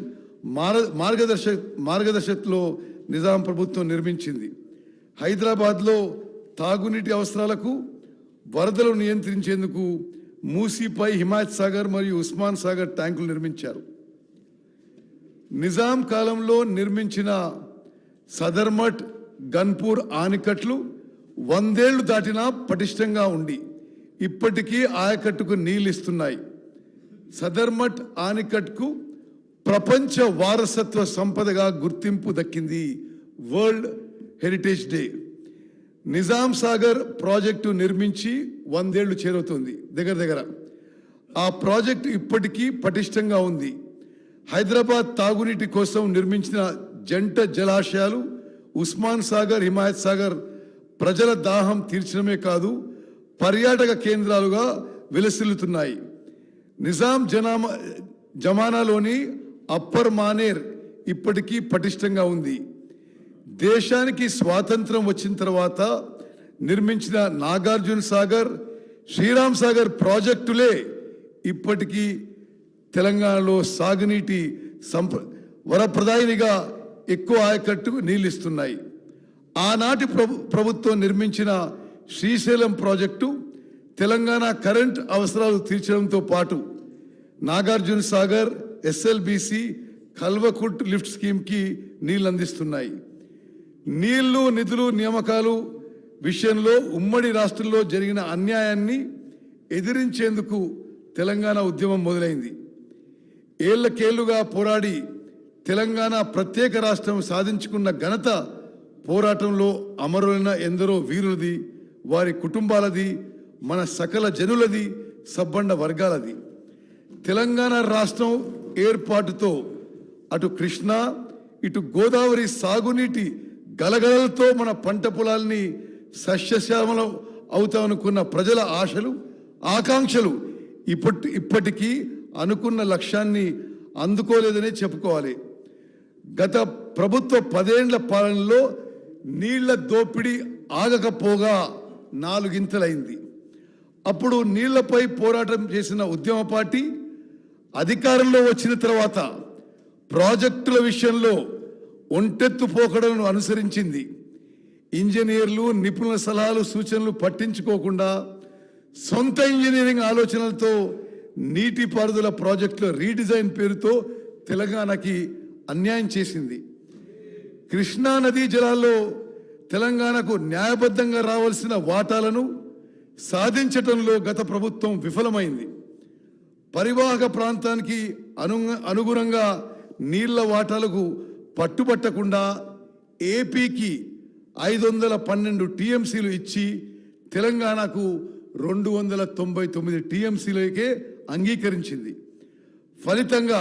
మార్గదర్శకత్వంలో నిజాం ప్రభుత్వం నిర్మించింది. హైదరాబాద్లో తాగునీటి అవసరాలకు వరదలు నియంత్రించేందుకు మూసీపై హిమాయత్ సాగర్ మరియు ఉస్మాన్ సాగర్ ట్యాంకులు నిర్మించారు. నిజాం కాలంలో నిర్మించిన సదర్మట్, గన్పూర్ ఆనకట్లు 100 ఏళ్లు దాటినా పటిష్టంగా ఉండి ఇప్పటికీ ఆయకట్టుకు నీళ్ళు ఇస్తున్నాయి. సదర్మట్ ఆనకట్కు ప్రపంచ వారసత్వ సంపదగా గుర్తింపు దక్కింది, world heritage day. Nizam Sagar project నిర్మించి 100 ఏళ్లు చేరుతుంది దగ్గర. ఆ ప్రాజెక్టు ఇప్పటికీ పటిష్టంగా ఉంది. హైదరాబాద్ తాగునీటి కోసం నిర్మించిన జంట జలాశయాలు ఉస్మాన్ సాగర్, హిమాయత్ సాగర్ ప్రజల దాహం తీర్చడమే కాదు, పర్యాటక కేంద్రాలుగా విలసిల్లుతున్నాయి. నిజాం జమానాలోని అప్పర్ మానేర్ ఇప్పటికీ పటిష్టంగా ఉంది. దేశానికి స్వాతంత్రం వచ్చిన తర్వాత నిర్మించిన నాగార్జున సాగర్, శ్రీరామ్ సాగర్ ప్రాజెక్టులే ఇప్పటికీ తెలంగాణలో సాగునీటి వరప్రదాయినిగా ఎక్కువ ఆయకట్టుకు నీళ్ళిస్తున్నాయి. ఆనాటి ప్రభుత్వం నిర్మించిన శ్రీశైలం ప్రాజెక్టు తెలంగాణ కరెంట్ అవసరాలు తీర్చడంతో పాటు నాగార్జున సాగర్, ఎస్ఎల్బిసి, కల్వకుట్ లిఫ్ట్ స్కీమ్కి నీళ్ళు అందిస్తున్నాయి. నీళ్లు, నిధులు, నియామకాలు విషయంలో ఉమ్మడి రాష్ట్రంలో జరిగిన అన్యాయాన్ని ఎదిరించేందుకు తెలంగాణ ఉద్యమం మొదలైంది. ఏళ్లకేళ్లుగా పోరాడి తెలంగాణ ప్రత్యేక రాష్ట్రం సాధించుకున్న ఘనత పోరాటంలో అమరులైన ఎందరో వీరులది, వారి కుటుంబాలది, మన సకల జనులది, సబ్బండ వర్గాలది. తెలంగాణ రాష్ట్రం ఏర్పాటుతో అటు కృష్ణా ఇటు గోదావరి సాగునీటి గలగలలతో మన పంట పొలాల్ని సస్యశ్యామలం అవుతామనుకున్న ప్రజల ఆశలు ఆకాంక్షలు ఇప్పటికీ అనుకున్న లక్ష్యాన్ని అందుకోలేదనే చెప్పుకోవాలి. గత ప్రభుత్వ 10 ఏళ్ల పాలనలో నీళ్ల దోపిడీ ఆగకపోగా 4 ఇంతలైంది. అప్పుడు నీళ్లపై పోరాటం చేసిన ఉద్యమ పార్టీ అధికారంలో వచ్చిన తర్వాత ప్రాజెక్టుల విషయంలో ఒంటెత్తు పోకడలను అనుసరించింది. ఇంజనీర్లు, నిపుణుల సలహాలు సూచనలు పట్టించుకోకుండా సొంత ఇంజనీరింగ్ ఆలోచనలతో నీటిపారుదల ప్రాజెక్టుల రీడిజైన్ పేరుతో తెలంగాణకి అన్యాయం చేసింది. కృష్ణా నదీ జలాల్లో తెలంగాణకు న్యాయబద్ధంగా రావాల్సిన వాటాలను సాధించటంలో గత ప్రభుత్వం విఫలమైంది. పరివాహక ప్రాంతానికి అనుగుణంగా నీళ్ల వాటాలకు పట్టుబట్టకుండా ఏపీకి 512 టీఎంసీలు ఇచ్చి తెలంగాణకు 299 టీఎంసీలకే అంగీకరించింది. ఫలితంగా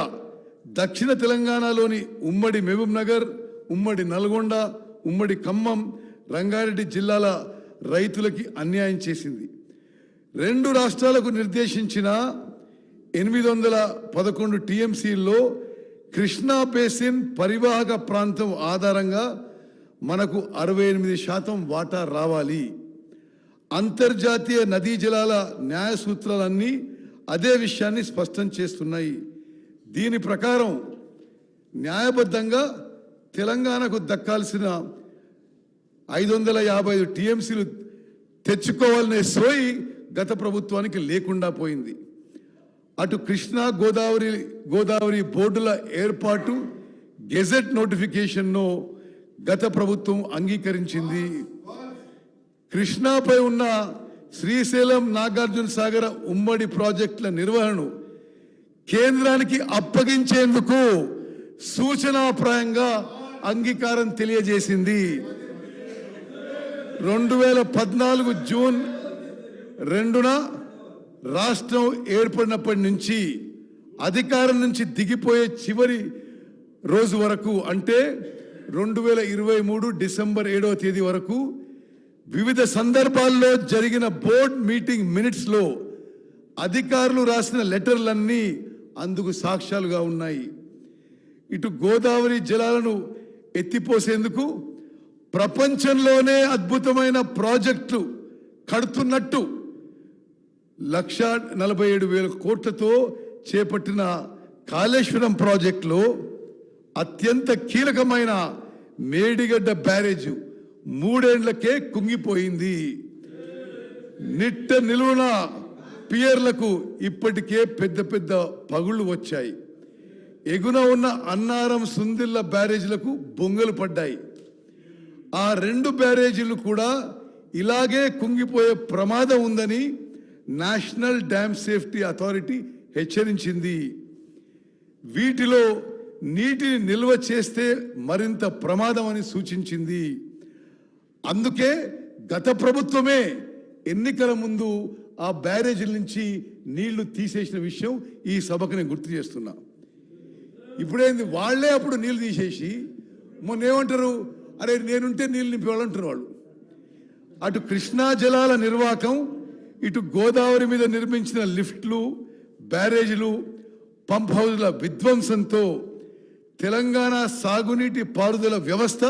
దక్షిణ తెలంగాణలోని ఉమ్మడి మహబూబ్ నగర్, ఉమ్మడి నల్గొండ, ఉమ్మడి ఖమ్మం, రంగారెడ్డి జిల్లాల రైతులకి అన్యాయం చేసింది. 2 రాష్ట్రాలకు నిర్దేశించిన 811 టీఎంసీల్లో కృష్ణా బేసిన్ పరివాహక ప్రాంతం ఆధారంగా మనకు 68% వాటా రావాలి. అంతర్జాతీయ నదీ జలాల న్యాయ సూత్రాలన్నీ అదే విషయాన్ని స్పష్టం చేస్తున్నాయి. దీని ప్రకారం న్యాయబద్ధంగా తెలంగాణకు దక్కాల్సిన 555 టీఎంసీలు తెచ్చుకోవాలనే సోయి గత ప్రభుత్వానికి లేకుండా పోయింది. అటు కృష్ణా గోదావరి బోర్డుల ఏర్పాటు గెజెట్ నోటిఫికేషన్ను గత ప్రభుత్వం అంగీకరించింది. కృష్ణాపై ఉన్న శ్రీశైలం, నాగార్జున సాగర్ ఉమ్మడి ప్రాజెక్టుల నిర్వహణను కేంద్రానికి అప్పగించేందుకు సూచనాప్రాయంగా అంగీకారం తెలియజేసింది. 2014 జూన్ 2న రాష్ట్రం ఏర్పడినప్పటి నుంచి అధికారం నుంచి దిగిపోయే చివరి రోజు వరకు, అంటే 2023 డిసెంబర్ 7వ తేదీ వరకు వివిధ సందర్భాల్లో జరిగిన బోర్డ్ మీటింగ్ మినిట్స్లో అధికారులు రాసిన లెటర్లన్నీ అందుకు సాక్ష్యాలుగా ఉన్నాయి. ఇటు గోదావరి జలాలను ఎత్తిపోసేందుకు ప్రపంచంలోనే అద్భుతమైన ప్రాజెక్టులు కడుతున్నట్టు 1,47,000 కోట్లతో చేపట్టిన కాళేశ్వరం ప్రాజెక్టులో అత్యంత కీలకమైన మేడిగడ్డ బ్యారేజ్ 3 ఏళ్లకే కుంగిపోయింది. నిట్ట నిలువున పియర్లకు ఇప్పటికే పెద్ద పెద్ద పగుళ్లు వచ్చాయి. ఎగున ఉన్న అన్నారం, సుందిల్ల బ్యారేజీలకు బొంగలు పడ్డాయి. ఆ 2 బ్యారేజీలు కూడా ఇలాగే కుంగిపోయే ప్రమాదం ఉందని నేషనల్ డ్యామ్ సేఫ్టీ అథారిటీ హెచ్చరించింది. వీటిలో నీటిని నిల్వ చేస్తే మరింత ప్రమాదం అని సూచించింది. అందుకే గత ప్రభుత్వమే ఎన్నికల ముందు ఆ బ్యారేజీల నుంచి నీళ్లు తీసేసిన విషయం ఈ సభకు నేను గుర్తు చేస్తున్నా. ఇప్పుడేంది, వాళ్లే అప్పుడు నీళ్లు తీసేసి మొన్న ఏమంటారు, అరే నేనుంటే నీళ్ళు నింపేవాళ్ళంటారు వాళ్ళు. అటు కృష్ణా జలాల నిర్వాహకం, ఇటు గోదావరి మీద నిర్మించిన లిఫ్ట్లు, బ్యారేజీలు, పంప్ హౌజ్ల విధ్వంసంతో తెలంగాణ సాగునీటి పారుదల వ్యవస్థ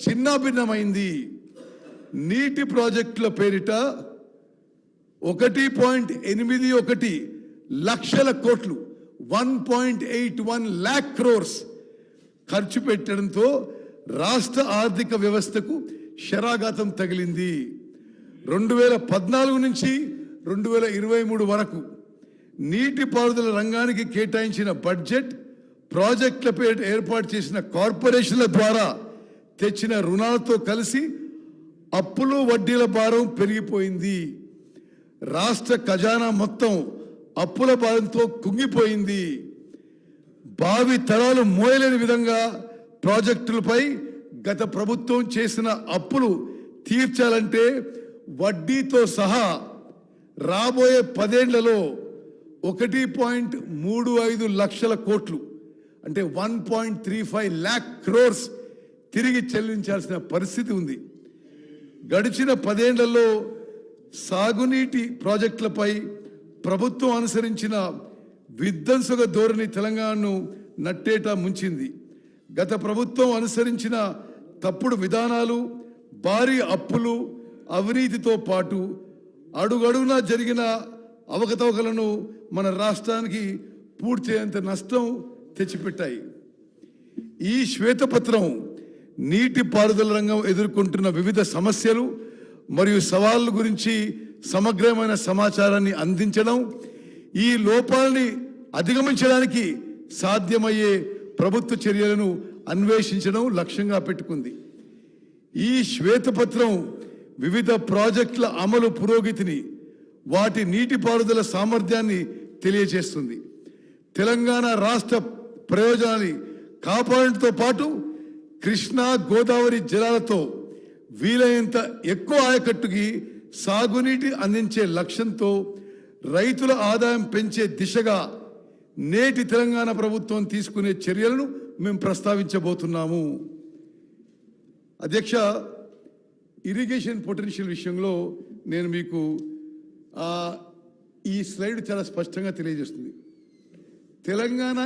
చిన్నాభిన్నమైంది. నీటి ప్రాజెక్టుల పేరిట 1.81 లక్షల కోట్లు 1.81 lakh crores ఖర్చు పెట్టడంతో రాష్ట్ర ఆర్థిక వ్యవస్థకు శరాఘాతం తగిలింది. 2014 నుంచి 2023 వరకు నీటిపారుదల రంగానికి కేటాయించిన బడ్జెట్, ప్రాజెక్టుల పేరిట ఏర్పాటు చేసిన కార్పొరేషన్ల ద్వారా తెచ్చిన రుణాలతో కలిసి అప్పులు, వడ్డీల భారం పెరిగిపోయింది. రాష్ట్ర ఖజానా మొత్తం అప్పుల భారంతో కుంగిపోయింది. భావి తరాలు మోయలేని విధంగా ప్రాజెక్టులపై గత ప్రభుత్వం చేసిన అప్పులు తీర్చాలంటే వడ్డీతో సహా రాబోయే 10 ఏళ్లలో 1.35 లక్షల కోట్లు అంటే 1.35 lakh crores తిరిగి చెల్లించాల్సిన పరిస్థితి ఉంది. గడిచిన 10 ఏళ్లలో సాగునీటి ప్రాజెక్టులపై ప్రభుత్వం అనుసరించిన విధ్వంసక ధోరణి తెలంగాణను నట్టేటా ముంచింది. గత ప్రభుత్వం అనుసరించిన తప్పుడు విధానాలు, భారీ అప్పులు, అవినీతితో పాటు అడుగడుగునా జరిగిన అవకతవకలను మన రాష్ట్రానికి పూడ్చేంత నష్టం తెచ్చిపెట్టాయి. ఈ శ్వేతపత్రం నీటిపారుదల రంగం ఎదుర్కొంటున్న వివిధ సమస్యలు మరియు సవాళ్ళ గురించి సమగ్రమైన సమాచారాన్ని అందించడం, ఈ లోపాలని అధిగమించడానికి సాధ్యమయ్యే ప్రభుత్వ చర్యలను అన్వేషించడం లక్ష్యంగా పెట్టుకుంది. ఈ శ్వేతపత్రం వివిధ ప్రాజెక్టుల అమలు పురోగతిని, వాటి నీటిపారుదల సామర్థ్యాన్ని తెలియజేస్తుంది. తెలంగాణ రాష్ట్ర ప్రయోజనాన్ని కాపాడటంతో పాటు కృష్ణా గోదావరి జలాలతో వీలైనంత ఎక్కువ ఆయకట్టుకి సాగునీటి అందించే లక్ష్యంతో రైతుల ఆదాయం పెంచే దిశగా నేటి తెలంగాణ ప్రభుత్వం తీసుకునే చర్యలను మేము ప్రస్తావించబోతున్నాము. అధ్యక్ష, ఇరిగేషన్ పొటెన్షియల్ విషయంలో నేను మీకు ఈ స్లైడ్ చాలా స్పష్టంగా తెలియజేస్తుంది. తెలంగాణ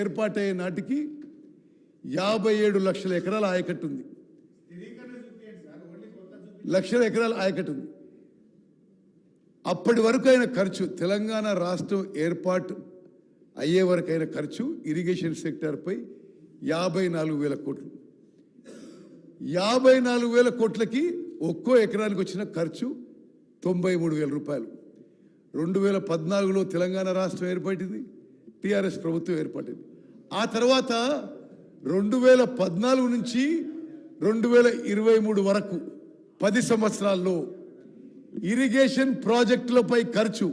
ఏర్పాటయ్యే నాటికి 57 లక్షల ఎకరాల ఆయకట్టు ఉంది. లక్షల ఎకరాల ఆయకట్టు ఉంది. అప్పటి వరకు అయిన ఖర్చు, తెలంగాణ రాష్ట్రం ఏర్పాటు అయ్యే వరకు అయిన ఖర్చు ఇరిగేషన్ సెక్టార్పై 54,000 కోట్లు. 54,000 కోట్లకి ఒక్కో ఎకరానికి వచ్చిన ఖర్చు 93,000 రూపాయలు. 2014లో తెలంగాణ రాష్ట్రం ఏర్పడింది, టిఆర్ఎస్ ప్రభుత్వం ఏర్పడింది. ఆ తర్వాత 2014 నుంచి 2023 వరకు 10 సంవత్సరాల్లో ఇరిగేషన్ ప్రాజెక్టులపై ఖర్చు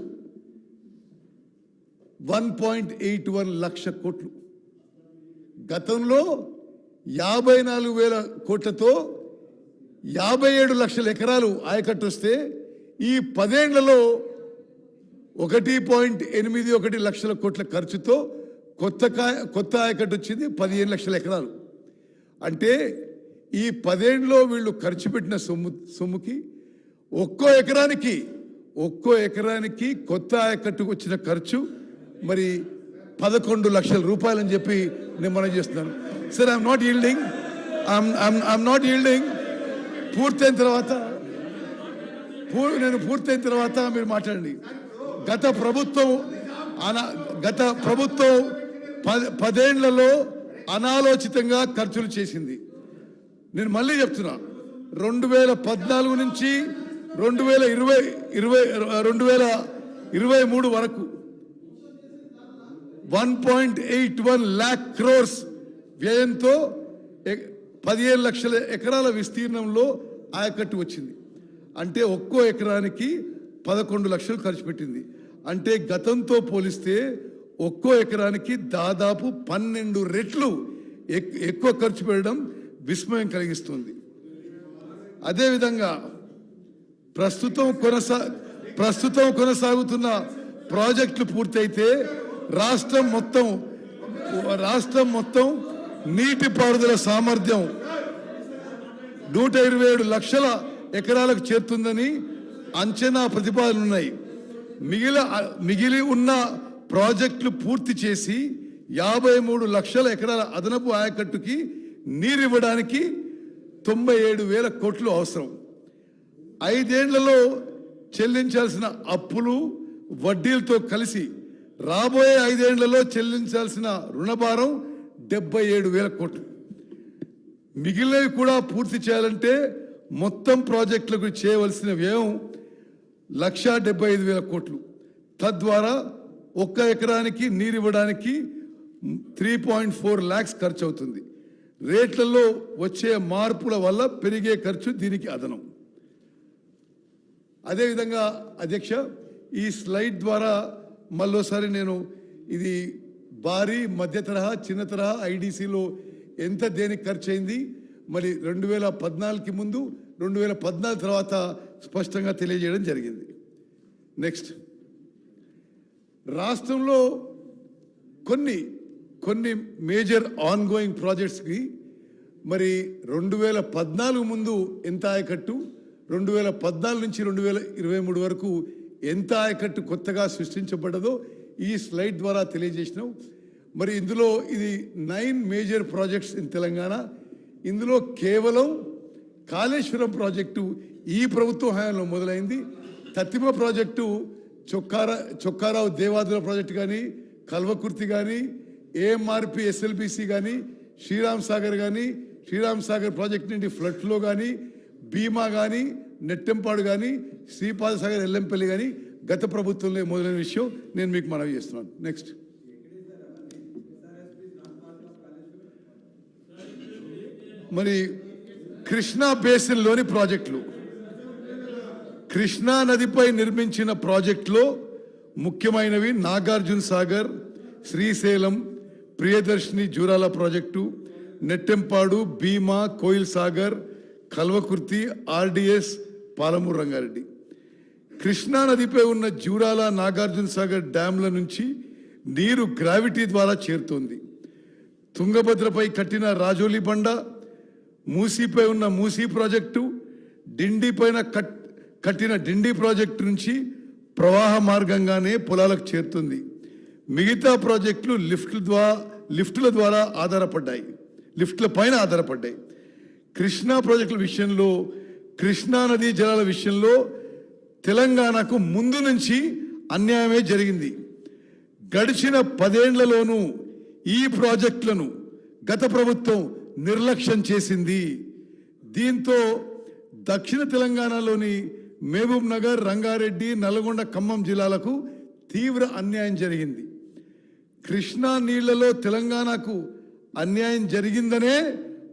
1.81 లక్ష కోట్లు. గతంలో 54,000 కోట్లతో 57 లక్షల ఎకరాలు ఆయకట్టు వస్తే ఈ 10 ఏళ్లలో 1.81 లక్షల కోట్ల ఖర్చుతో కొత్త ఆయకట్టు వచ్చింది 15 లక్షల ఎకరాలు. అంటే ఈ 10 ఏళ్ళలో వీళ్ళు ఖర్చు పెట్టిన సొమ్ముకి ఒక్కో ఎకరానికి కొత్త ఆయకట్టుకు వచ్చిన ఖర్చు మరి 11 లక్షల రూపాయలు అని చెప్పి నేను మనం చేస్తున్నాను. Sir, I'm not yielding. పూర్తయిన తర్వాత మీరు మాట్లాడండి. గత ప్రభుత్వం 10 ఏళ్లలో అనాలోచితంగా ఖర్చులు చేసింది. నేను మళ్ళీ చెప్తున్నా, 2014 నుంచి 2023 వరకు 1.81 lakh crores వ్యయంతో 17 లక్షల ఎకరాల విస్తీర్ణంలో ఆయకట్టు వచ్చింది. అంటే ఒక్కో ఎకరానికి 11 లక్షలు ఖర్చు పెట్టింది. అంటే గతంతో పోలిస్తే ఒక్కో ఎకరానికి దాదాపు 12 రెట్లు ఎక్కువ ఖర్చు పెట్టడం విస్మయం కలిగిస్తుంది. అదేవిధంగా ప్రస్తుతం కొనసాగుతున్న ప్రాజెక్టులు పూర్తయితే రాష్ట్రం మొత్తం నీటిపారుదల సామర్థ్యం 127 లక్షల ఎకరాలకు చేరుతుందని అంచనా ప్రతిపాదనలు ఉన్నాయి. మిగిలి ఉన్న ప్రాజెక్టులు పూర్తి చేసి 53 లక్షల ఎకరాల అదనపు ఆయకట్టుకి నీరివ్వడానికి 97,000 కోట్లు అవసరం. 5 ఏళ్లలో చెల్లించాల్సిన అప్పులు, వడ్డీలతో కలిసి రాబోయే 5 ఏళ్లలో చెల్లించాల్సిన రుణభారం 77,000 కోట్లు. మిగిలినవి కూడా పూర్తి చేయాలంటే మొత్తం ప్రాజెక్టులకు చేయవలసిన వ్యయం 1,75,000 కోట్లు. తద్వారా ఒక్క ఎకరానికి నీరివ్వడానికి 3.4 lakhs ఖర్చు అవుతుంది. రేట్లలో వచ్చే మార్పుల వల్ల పెరిగే ఖర్చు దీనికి అదనం. అదేవిధంగా అధ్యక్ష, ఈ స్లైడ్ ద్వారా మళ్ళోసారి నేను ఇది భారీ, మధ్య తరహా, చిన్న తరహా ఐడిసిలో ఎంత దేనికి ఖర్చు అయింది, మరి 2014కి ముందు 2014 తర్వాత స్పష్టంగా తెలియజేయడం జరిగింది. నెక్స్ట్, రాష్ట్రంలో కొన్ని మేజర్ ఆన్ గోయింగ్ ప్రాజెక్ట్స్కి మరి 2014 ముందు ఎంత ఆయకట్టు, 2014 నుంచి 2023 వరకు ఎంత ఆయకట్టు కొత్తగా సృష్టించబడ్డదో ఈ స్లైడ్ ద్వారా తెలియజేసినాం. మరి ఇందులో ఇది 9 మేజర్ ప్రాజెక్ట్స్ ఇన్ తెలంగాణ. ఇందులో కేవలం కాళేశ్వరం ప్రాజెక్టు ఈ ప్రభుత్వ హయాంలో మొదలైంది. తత్తిమ ప్రాజెక్టు, చొక్కారావు దేవాదుల ప్రాజెక్టు కానీ, కల్వకుర్తి కానీ, ఏఎంఆర్పి ఎస్ఎల్బిసి కానీ, శ్రీరామ్ సాగర్ కానీ, శ్రీరామ్ సాగర్ ప్రాజెక్ట్ నుండి ఫ్లడ్ ఫ్లో కానీ, భీమా కానీ, నెట్టెంపాడు కానీ, శ్రీపాద సాగర్ ఎల్లంపల్లి కానీ గత ప్రభుత్వంలో మొదలైన విషయం నేను మీకు మనవి చేస్తున్నాను. నెక్స్ట్, మరి కృష్ణా బేసిన్లోని ప్రాజెక్టులు, కృష్ణా నదిపై నిర్మించిన ప్రాజెక్టులో ముఖ్యమైనవి నాగార్జున సాగర్, శ్రీశైలం, ప్రియదర్శిని జూరాల ప్రాజెక్టు, నెట్టెంపాడు, భీమా, కోయిల్ సాగర్, కల్వకుర్తి, ఆర్డిఎస్, పాలమూరు రంగారెడ్డి. కృష్ణా నదిపై ఉన్న జూరాల, నాగార్జున సాగర్ డ్యాంల నుంచి నీరు గ్రావిటీ ద్వారా చేరుతోంది. తుంగభద్రపై కట్టిన రాజోలి బండ, మూసీపై ఉన్న మూసీ ప్రాజెక్టు, డిండి పైన కట్టిన డిండి ప్రాజెక్టు నుంచి ప్రవాహ మార్గంగానే పొలాలకు చేరుతుంది. మిగతా ప్రాజెక్టులు లిఫ్టుల ద్వారా ఆధారపడ్డాయి, లిఫ్టుల పైన ఆధారపడ్డాయి. కృష్ణా ప్రాజెక్టుల విషయంలో, కృష్ణా నదీ జలాల విషయంలో తెలంగాణకు ముందు నుంచి అన్యాయమే జరిగింది. గడిచిన 10 ఏళ్లలోనూ ఈ ప్రాజెక్టులను గత ప్రభుత్వం నిర్లక్ష్యం చేసింది. దీంతో దక్షిణ తెలంగాణలోని మహబూబ్ నగర్, రంగారెడ్డి, నల్గొండ, ఖమ్మం జిల్లాలకు తీవ్ర అన్యాయం జరిగింది. కృష్ణా నీళ్లలో తెలంగాణకు అన్యాయం జరిగిందనే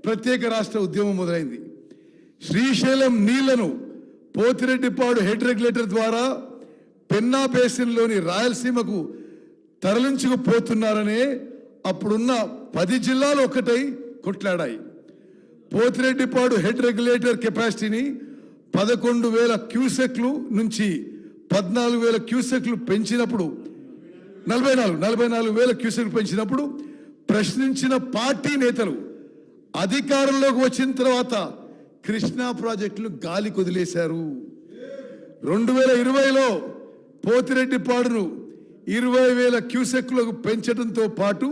ప్రత్యేక రాష్ట్ర ఉద్యమం మొదలైంది. శ్రీశైలం నీళ్లను పోతిరెడ్డిపాడు హెడ్ రెగ్యులేటర్ ద్వారా పెన్నా బేసిన్లోని రాయలసీమకు తరలించుకుపోతున్నారనే అప్పుడున్న 10 జిల్లాలు ఒకటై కొట్లాడాయి. పోతిరెడ్డిపాడు హెడ్ రెగ్యులేటర్ కెపాసిటీని 11,000 క్యూసెక్లు నుంచి 14,000 క్యూసెక్లు పెంచినప్పుడు, 44,000 క్యూసెక్లు పెంచినప్పుడు ప్రశ్నించిన పార్టీ నేతలు అధికారంలోకి వచ్చిన తర్వాత కృష్ణా ప్రాజెక్టులు గాలి కొదిలేశారు. 2020లో పోతిరెడ్డిపాడును 20,000 క్యూసెక్లకు పెంచడంతో పాటు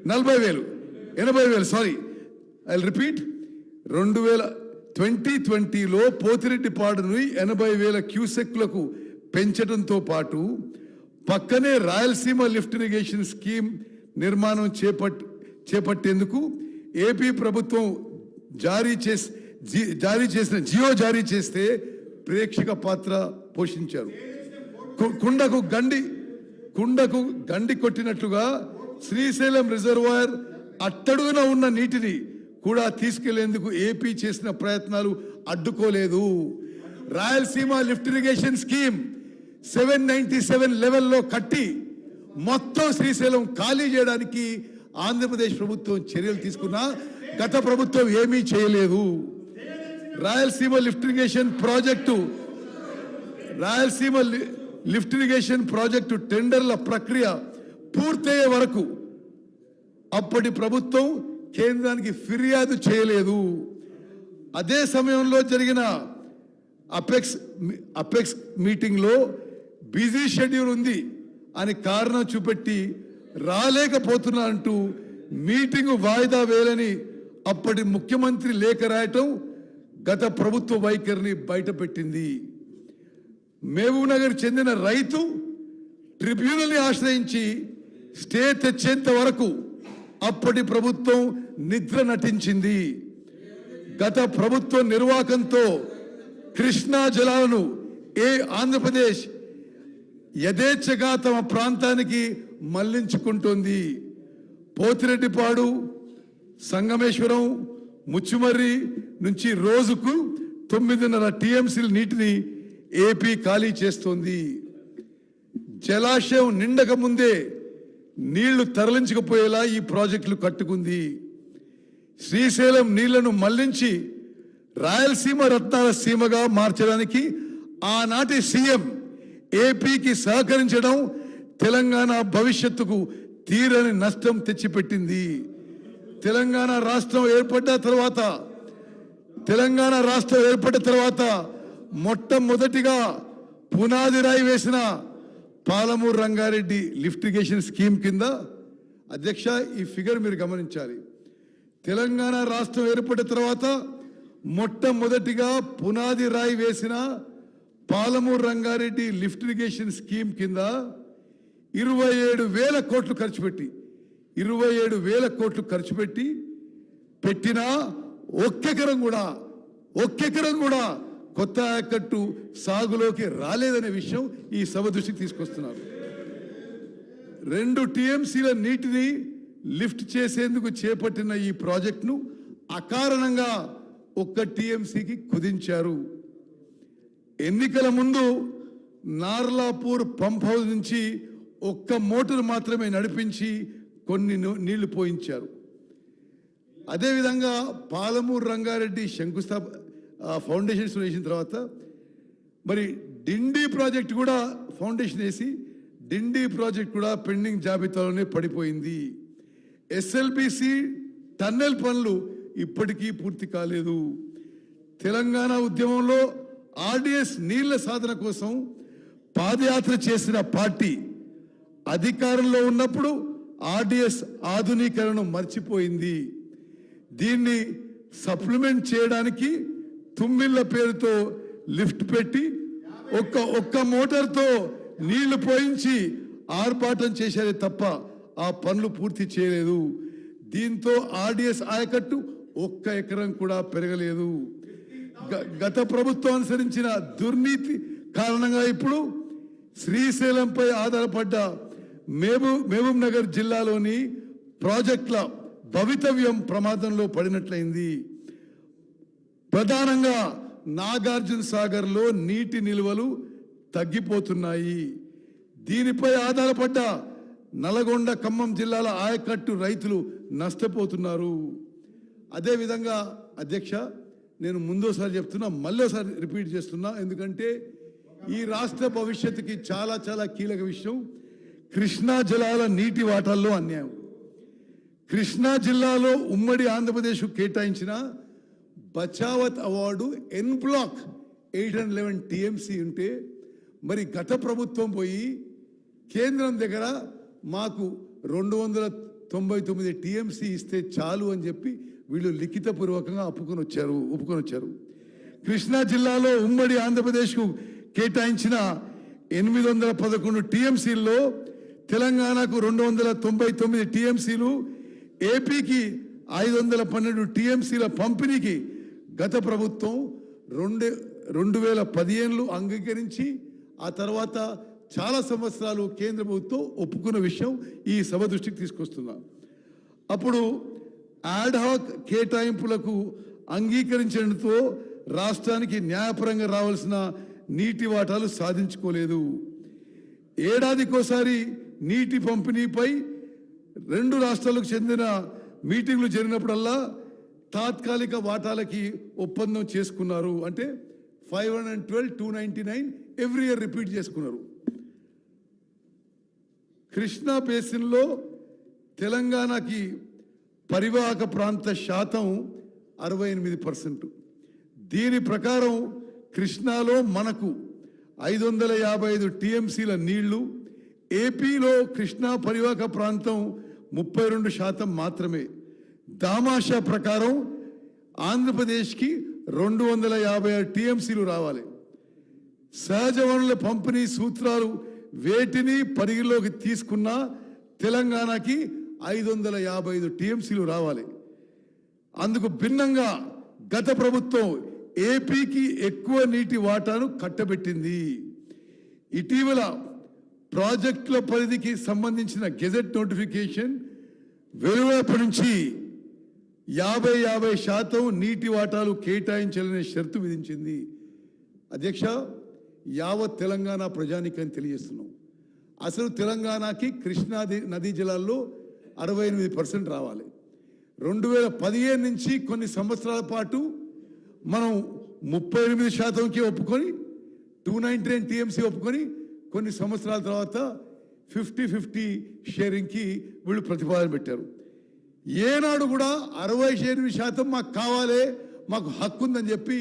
2020లో పోతిరెడ్డిపాడును 80,000 క్యూసెక్లకు పెంచడంతో పాటు పక్కనే రాయలసీమ లిఫ్ట్ ఇరిగేషన్ స్కీమ్ నిర్మాణం చేపట్టేందుకు ఏపీ ప్రభుత్వం జియో జారీ చేస్తే ప్రేక్షక పాత్ర పోషించారు. కుండకు గండి కొట్టినట్లుగా శ్రీశైలం రిజర్వాయర్ అట్టడుగున ఉన్న నీటిని కూడా తీసుకెళ్లేందుకు ఏపీ చేసిన ప్రయత్నాలు అడ్డుకోలేదు. రాయలసీమ లిఫ్ట్ ఇరిగేషన్ స్కీమ్ 797 లెవెల్లో కట్టి మొత్తం శ్రీశైలం ఖాళీ చేయడానికి ఆంధ్రప్రదేశ్ ప్రభుత్వం చర్యలు తీసుకున్నా గత ప్రభుత్వం ఏమీ చేయలేదు. రాయలసీమ లిఫ్ట్ ఇరిగేషన్ ప్రాజెక్టు టెండర్ల ప్రక్రియ పూర్తయ్యే వరకు అప్పటి ప్రభుత్వం కేంద్రానికి ఫిర్యాదు చేయలేదు. అదే సమయంలో జరిగిన అపెక్స్ మీటింగ్లో బిజీ షెడ్యూల్ ఉంది అని కారణం చూపెట్టి రాలేకపోతున్నారంటూ మీటింగు వాయిదా వేయాలని అప్పటి ముఖ్యమంత్రి లేఖ రాయటం గత ప్రభుత్వ వైఖరిని బయటపెట్టింది. మహబూబ్ నగర్ చెందిన రైతు ట్రిబ్యునల్ని ఆశ్రయించి స్టే తెచ్చేంత వరకు అప్పటి ప్రభుత్వం నిద్ర నటించింది. గత ప్రభుత్వ నిర్వాహకంతో కృష్ణా జలాలను ఆంధ్రప్రదేశ్ యథేచ్ఛగా తమ ప్రాంతానికి మళ్లించుకుంటోంది. పోతిరెడ్డిపాడు, సంగమేశ్వరం, ముచ్చుమర్రి నుంచి రోజుకు 9.5 టీఎంసీల నీటిని ఏపీ ఖాళీ చేస్తోంది. జలాశయం నిండక ముందే నీళ్లు తరలించకపోయేలా ఈ ప్రాజెక్టులు కట్టుకుంది. శ్రీశైలం నీళ్లను మళ్లించి రాయలసీమ రత్నాల సీమగా మార్చడానికి ఆనాటి సీఎం ఏపీకి సహకరించడం తెలంగాణ భవిష్యత్తుకు తీరని నష్టం తెచ్చిపెట్టింది. తెలంగాణ రాష్ట్రం ఏర్పడ్డ తర్వాత మొట్టమొదటిగా పునాది రాయి వేసిన Palamuru Rangareddy lift irrigation scheme కింద, అధ్యక్ష ఈ ఫిగర్ మీరు గమనించాలి, తెలంగాణ రాష్ట్రం ఏర్పడిన తర్వాత మొట్టమొదటిగా పునాది రాయి వేసిన Palamuru Rangareddy lift irrigation scheme కింద 27,000 కోట్లు ఖర్చు పెట్టి 27,000 కోట్లు ఖర్చు పెట్టినా ఒక్కెకరం కూడా కొత్త ఆయకట్టు సాగులోకి రాలేదనే విషయం ఈ సభ దృష్టికి తీసుకొస్తున్నారు. 2 టీఎంసీల నీటిని లిఫ్ట్ చేసేందుకు చేపట్టిన ఈ ప్రాజెక్టును అకారణంగా 1 టీఎంసీకి కుదించారు. ఎన్నికల ముందు నార్లాపూర్ పంప్ హౌస్ నుంచి 1 మోటార్ మాత్రమే నడిపించి కొన్ని నీళ్లు పోయించారు. అదేవిధంగా పాలమూరు రంగారెడ్డి ఫౌండేషన్స్ వేసిన తర్వాత మరి డిండి ప్రాజెక్ట్ కూడా ఫౌండేషన్ వేసి డిండి ప్రాజెక్ట్ కూడా పెండింగ్ జాబితాలోనే పడిపోయింది. ఎస్ఎల్బిసి టన్నెల్ పనులు ఇప్పటికీ పూర్తి కాలేదు. తెలంగాణ ఉద్యమంలో ఆర్డిఎస్ నీళ్ల సాధన కోసం పాదయాత్ర చేసిన పార్టీ అధికారంలో ఉన్నప్పుడు ఆర్డిఎస్ ఆధునీకరణను మర్చిపోయింది. దీన్ని సప్లిమెంట్ చేయడానికి తుమ్మిళ్ళ పేరుతో లిఫ్ట్ పెట్టి ఒక్క మోటార్తో నీళ్లు పోయించి ఆర్భాటం చేశారే తప్ప ఆ పనులు పూర్తి చేయలేదు. దీంతో ఆర్డిఎస్ ఆయకట్టు 1 ఎకరం కూడా పెరగలేదు. గత ప్రభుత్వం అనుసరించిన దుర్నీతి కారణంగా ఇప్పుడు శ్రీశైలంపై ఆధారపడ్డ మహబూబ్ నగర్ జిల్లాలోని ప్రాజెక్టుల భవితవ్యం ప్రమాదంలో పడినట్లయింది. ప్రధానంగా నాగార్జున సాగర్లో నీటి నిల్వలు తగ్గిపోతున్నాయి. దీనిపై ఆధారపడ్డ నల్గొండ, ఖమ్మం జిల్లాల ఆయకట్టు రైతులు నష్టపోతున్నారు. అదేవిధంగా అధ్యక్ష, నేను ముందోసారి చెప్తున్నా, మళ్ళోసారి రిపీట్ చేస్తున్నా, ఎందుకంటే ఈ రాష్ట్ర భవిష్యత్తుకి చాలా చాలా కీలక విషయం. కృష్ణా జలాల నీటి వాటాల్లో అన్యాయం. కృష్ణా జిల్లాలో ఉమ్మడి ఆంధ్రప్రదేశ్ కేటాయించిన బచావత్ అవార్డు ఎన్ బ్లాక్ 811 టీఎంసీ ఉంటే మరి గత ప్రభుత్వం పోయి కేంద్రం దగ్గర మాకు 299 టీఎంసీ ఇస్తే చాలు అని చెప్పి వీళ్ళు లిఖితపూర్వకంగా ఒప్పుకొని వచ్చారు. కృష్ణా జిల్లాలో ఉమ్మడి ఆంధ్రప్రదేశ్కు కేటాయించిన 811 టీఎంసీల్లో తెలంగాణకు 299 టీఎంసీలు, ఏపీకి 512 టీఎంసీల పంపిణీకి గత ప్రభుత్వం 2015 అంగీకరించి ఆ తర్వాత చాలా సంవత్సరాలు కేంద్ర ప్రభుత్వం ఒప్పుకున్న విషయం ఈ సభ దృష్టికి తీసుకొస్తున్నా. అప్పుడు యాడ్హాక్ కేటాయింపులకు అంగీకరించడంతో రాష్ట్రానికి న్యాయపరంగా రావాల్సిన నీటి వాటాలు సాధించుకోలేదు. ఏడాదికోసారి నీటి పంపిణీపై 2 రాష్ట్రాలకు చెందిన మీటింగ్లు జరిగినప్పుడల్లా తాత్కాలిక వాటాలకి ఒప్పందం చేసుకున్నారు. అంటే 512, 299 ఎవ్రీ ఇయర్ రిపీట్ చేసుకున్నారు. కృష్ణా బేసిన్లో తెలంగాణకి పరివాహక ప్రాంత శాతం 68%. దీని ప్రకారం కృష్ణాలో మనకు 555 టీఎంసీల నీళ్లు, ఏపీలో కృష్ణా పరివాహక ప్రాంతం 32% మాత్రమే. దామాషా ప్రకారం ఆంధ్రప్రదేశ్కి 256 టీఎంసీలు రావాలి. సహజ వనరుల పంపిణీ సూత్రాలు వేటిని పరిగణలోకి తీసుకున్న తెలంగాణకి 555 టీఎంసీలు రావాలి. అందుకు భిన్నంగా గత ప్రభుత్వం ఏపీకి ఎక్కువ నీటి వాటాను కట్టబెట్టింది. ఇటీవల ప్రాజెక్టుల పరిధికి సంబంధించిన గెజెట్ నోటిఫికేషన్ వెలువడినప్పటి నుంచి 50% నీటి వాటాలు కేటాయించాలనే షరతు విధించింది. అధ్యక్ష, యావత్ తెలంగాణ ప్రజానికని తెలియజేస్తున్నాం. అసలు తెలంగాణకి కృష్ణా నదీ జలాల్లో 68% రావాలి. 2015 నుంచి కొన్ని సంవత్సరాల పాటు మనం 38%కి ఒప్పుకొని 299 టీఎంసీ ఒప్పుకొని కొన్ని సంవత్సరాల తర్వాత 50-50 షేరింగ్కి వీళ్ళు ప్రతిపాదన పెట్టారు. ఏనాడు కూడా 68% మాకు కావాలి, మాకు హక్కు ఉందని చెప్పి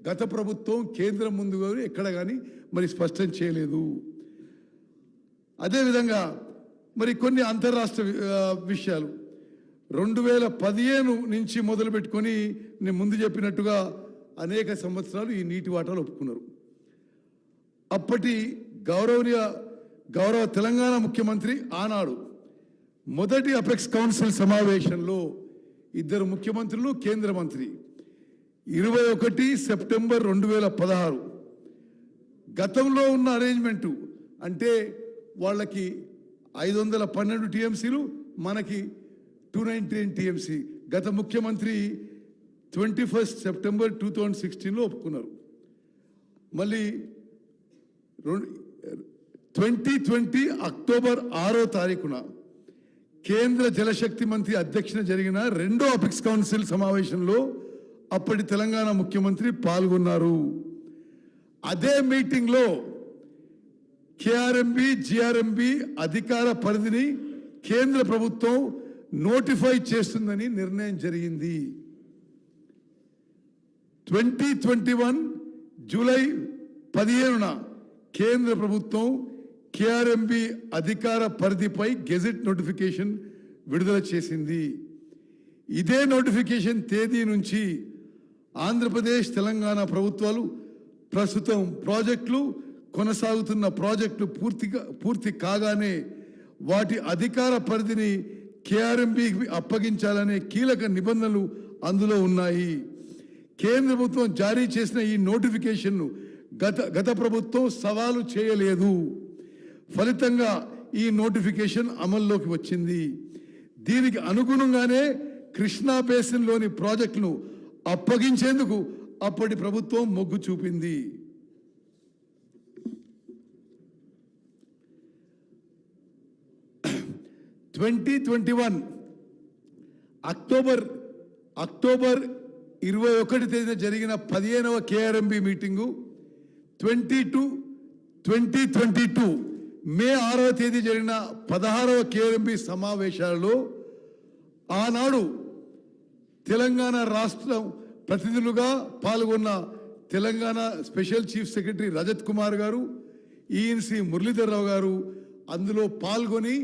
గత ప్రభుత్వం కేంద్రం ముందు ఎక్కడ కానీ మరి స్పష్టం చేయలేదు. అదేవిధంగా మరి కొన్ని అంతర్రాష్ట్ర విషయాలు 2015 నుంచి మొదలు పెట్టుకొని నేను ముందు చెప్పినట్టుగా అనేక సంవత్సరాలు ఈ నీటి వాటాలు ఒప్పుకున్నారు. అప్పటి గౌరవ తెలంగాణ ముఖ్యమంత్రి ఆనాడు మొదటి అపెక్స్ కౌన్సిల్ సమావేశంలో ఇద్దరు ముఖ్యమంత్రులు కేంద్ర మంత్రి 21 సెప్టెంబర్ 2016 గతంలో ఉన్న అరేంజ్మెంటు అంటే వాళ్ళకి 512 టీఎంసీలు, మనకి 299 టీఎంసీ గత ముఖ్యమంత్రి 21 సెప్టెంబర్ 2016లో ఒప్పుకున్నారు. మళ్ళీ 2020 అక్టోబర్ 6వ తారీఖున కేంద్ర జలశక్తి మంత్రి అధ్యక్షన జరిగిన రెండో అపెక్స్ కౌన్సిల్ సమావేశంలో అప్పటి తెలంగాణ ముఖ్యమంత్రి పాల్గొన్నారు. అదే మీటింగ్లో కేఆర్ఎంబి జిఆర్ఎంబి అధికార పరిధిని కేంద్ర ప్రభుత్వం నోటిఫై చేస్తుందని నిర్ణయం జరిగింది. 2021 జూలై 15న కేంద్ర ప్రభుత్వం కేఆర్ఎంబి అధికార పరిధిపై గెజెట్ నోటిఫికేషన్ విడుదల చేసింది. ఇదే నోటిఫికేషన్ తేదీ నుంచి ఆంధ్రప్రదేశ్ తెలంగాణ ప్రభుత్వాలు ప్రస్తుతం ప్రాజెక్టులు కొనసాగుతున్న ప్రాజెక్టులు పూర్తి కాగానే వాటి అధికార పరిధిని కేఆర్ఎంబికి అప్పగించాలనే కీలక నిబంధనలు అందులో ఉన్నాయి. కేంద్ర ప్రభుత్వం జారీ చేసిన ఈ నోటిఫికేషన్ను గత ప్రభుత్వం సవాలు చేయలేదు. ఫలితంగా ఈ నోటిఫికేషన్ అమల్లోకి వచ్చింది. దీనికి అనుగుణంగానే కృష్ణా బేసిన్లోని ప్రాజెక్టును అప్పగించేందుకు అప్పటి ప్రభుత్వం మొగ్గు చూపింది. అక్టోబర్ 21 తేదీన జరిగిన 15వ కేఆర్ఎంబి మీటింగు 2022 మే 6వ తేదీ జరిగిన 16వ కేఆర్ఎంబి సమావేశాలలో ఆనాడు తెలంగాణ రాష్ట్రం ప్రతినిధులుగా పాల్గొన్న Telangana special chief secretary Rajat Kumar గారు, ఈఎన్సి మురళీధర్రావు గారు అందులో పాల్గొని